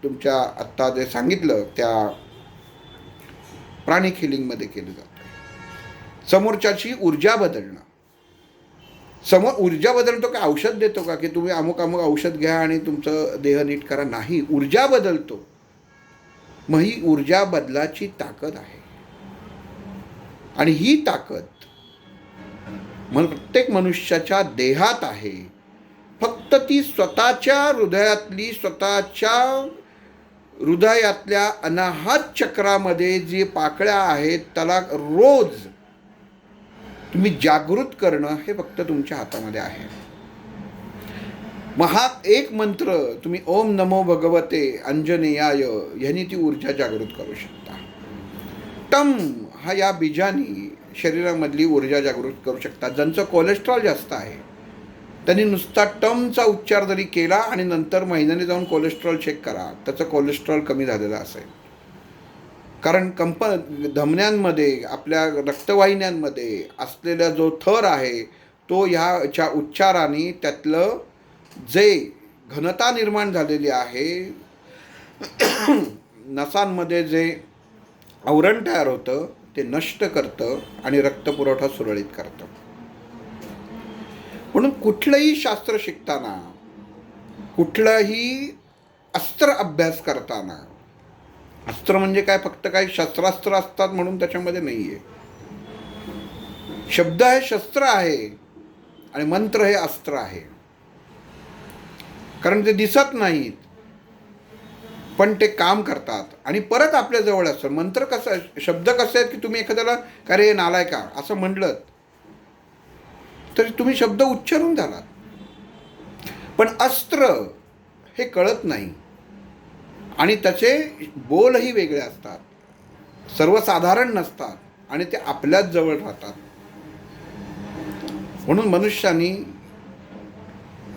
तुमच्या आत्ता जे सांगितलं त्या प्राणिक हिलिंगमध्ये केलं जातं. समोरच्याची ऊर्जा बदलणं. ऊर्जा बदलतो का औषध देतो का की तुम्ही अमुक अमुक औषध घ्या आणि तुमचं देह नीट करा? नाही, ऊर्जा बदलतो. मग ही ऊर्जा बदलाची ताकद आहे. आणि ही ताकद प्रत्येक मनुष्याच्या देहात आहे. फक्त ती स्वतःच्या हृदयातली, स्वतःच्या हृदयातल्या अनाहत चक्रामध्ये जे पाकळ्या आहेत त्याला रोज तुम्ही जागृत करणं हे फक्त तुमच्या हातामध्ये आहे. मग हा एक मंत्र तुम्ही ओम नमो भगवते अंजनेयाय ह्यानी ती ऊर्जा जागृत करू शकता. टम हा या बीजानी शरीरामधली ऊर्जा जागृत करू शकता. ज्यांचं कोलेस्ट्रॉल जास्त आहे त्यांनी नुसता टमचा उच्चार जरी केला आणि नंतर महिन्याने जाऊन कोलेस्ट्रॉल चेक करा, त्याचं कोलेस्ट्रॉल कमी झालेलं असेल. कारण धमन्यांमध्ये, आपल्या रक्तवाहिन्यांमध्ये असलेला जो थर आहे तो ह्याच्या उच्चाराने त्यातलं जे घनता निर्माण झालेली आहे, नसांमध्ये जे आवरण तयार होतं ते नष्ट करतं आणि रक्तपुरवठा सुरळीत करतं. म्हणून कुठलंही शास्त्र शिकताना, कुठलाही अस्त्र अभ्यास करताना, अस्त्र म्हणजे काय, फक्त काही शस्त्रास्त्र असतात म्हणून त्याच्यामध्ये नाही आहे. शब्द हे शस्त्र आहे आणि मंत्र हे अस्त्र आहे. कारण ते दिसत नाहीत पण ते काम करतात आणि परत आपल्या जवळ असतं. मंत्र कसं, शब्द कसे आहेत की तुम्ही एखाद्याला का रे नालाय का असं म्हणलं तर तुम्ही शब्द उच्चारून झालात. पण अस्त्र हे कळत नाही आणि त्याचे बोलही वेगळे असतात, सर्वसाधारण नसतात आणि ते आपल्याच जवळ राहतात. म्हणून मनुष्यानी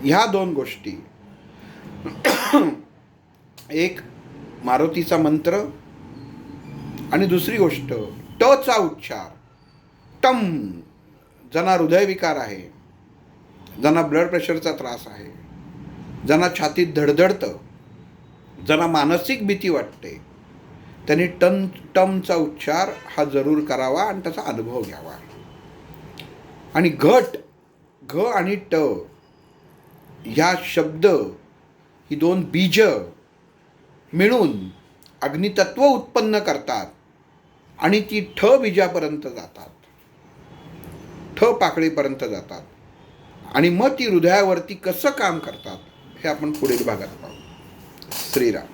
ह्या दोन गोष्टी, एक मारुतीचा मंत्र आणि दुसरी गोष्ट टचा उच्चार. टम, ज्यांना हृदयविकार आहे, ज्यांना ब्लड प्रेशरचा त्रास आहे, ज्यांना छातीत धडधडतं, ज्यांना मानसिक भीती वाटते, त्यांनी टमचा उच्चार हा जरूर करावा आणि त्याचा अनुभव घ्यावा. आणि घ आणि ट ह्या शब्द, ही दोन बीज मिळून अग्नितत्व उत्पन्न करतात आणि ती ठ बीजापर्यंत जातात, ठ पाकळीपर्यंत जातात आणि मग ती हृदयावरती कसं काम करतात हे आपण पुढील भागात पाहू. श्रीराम.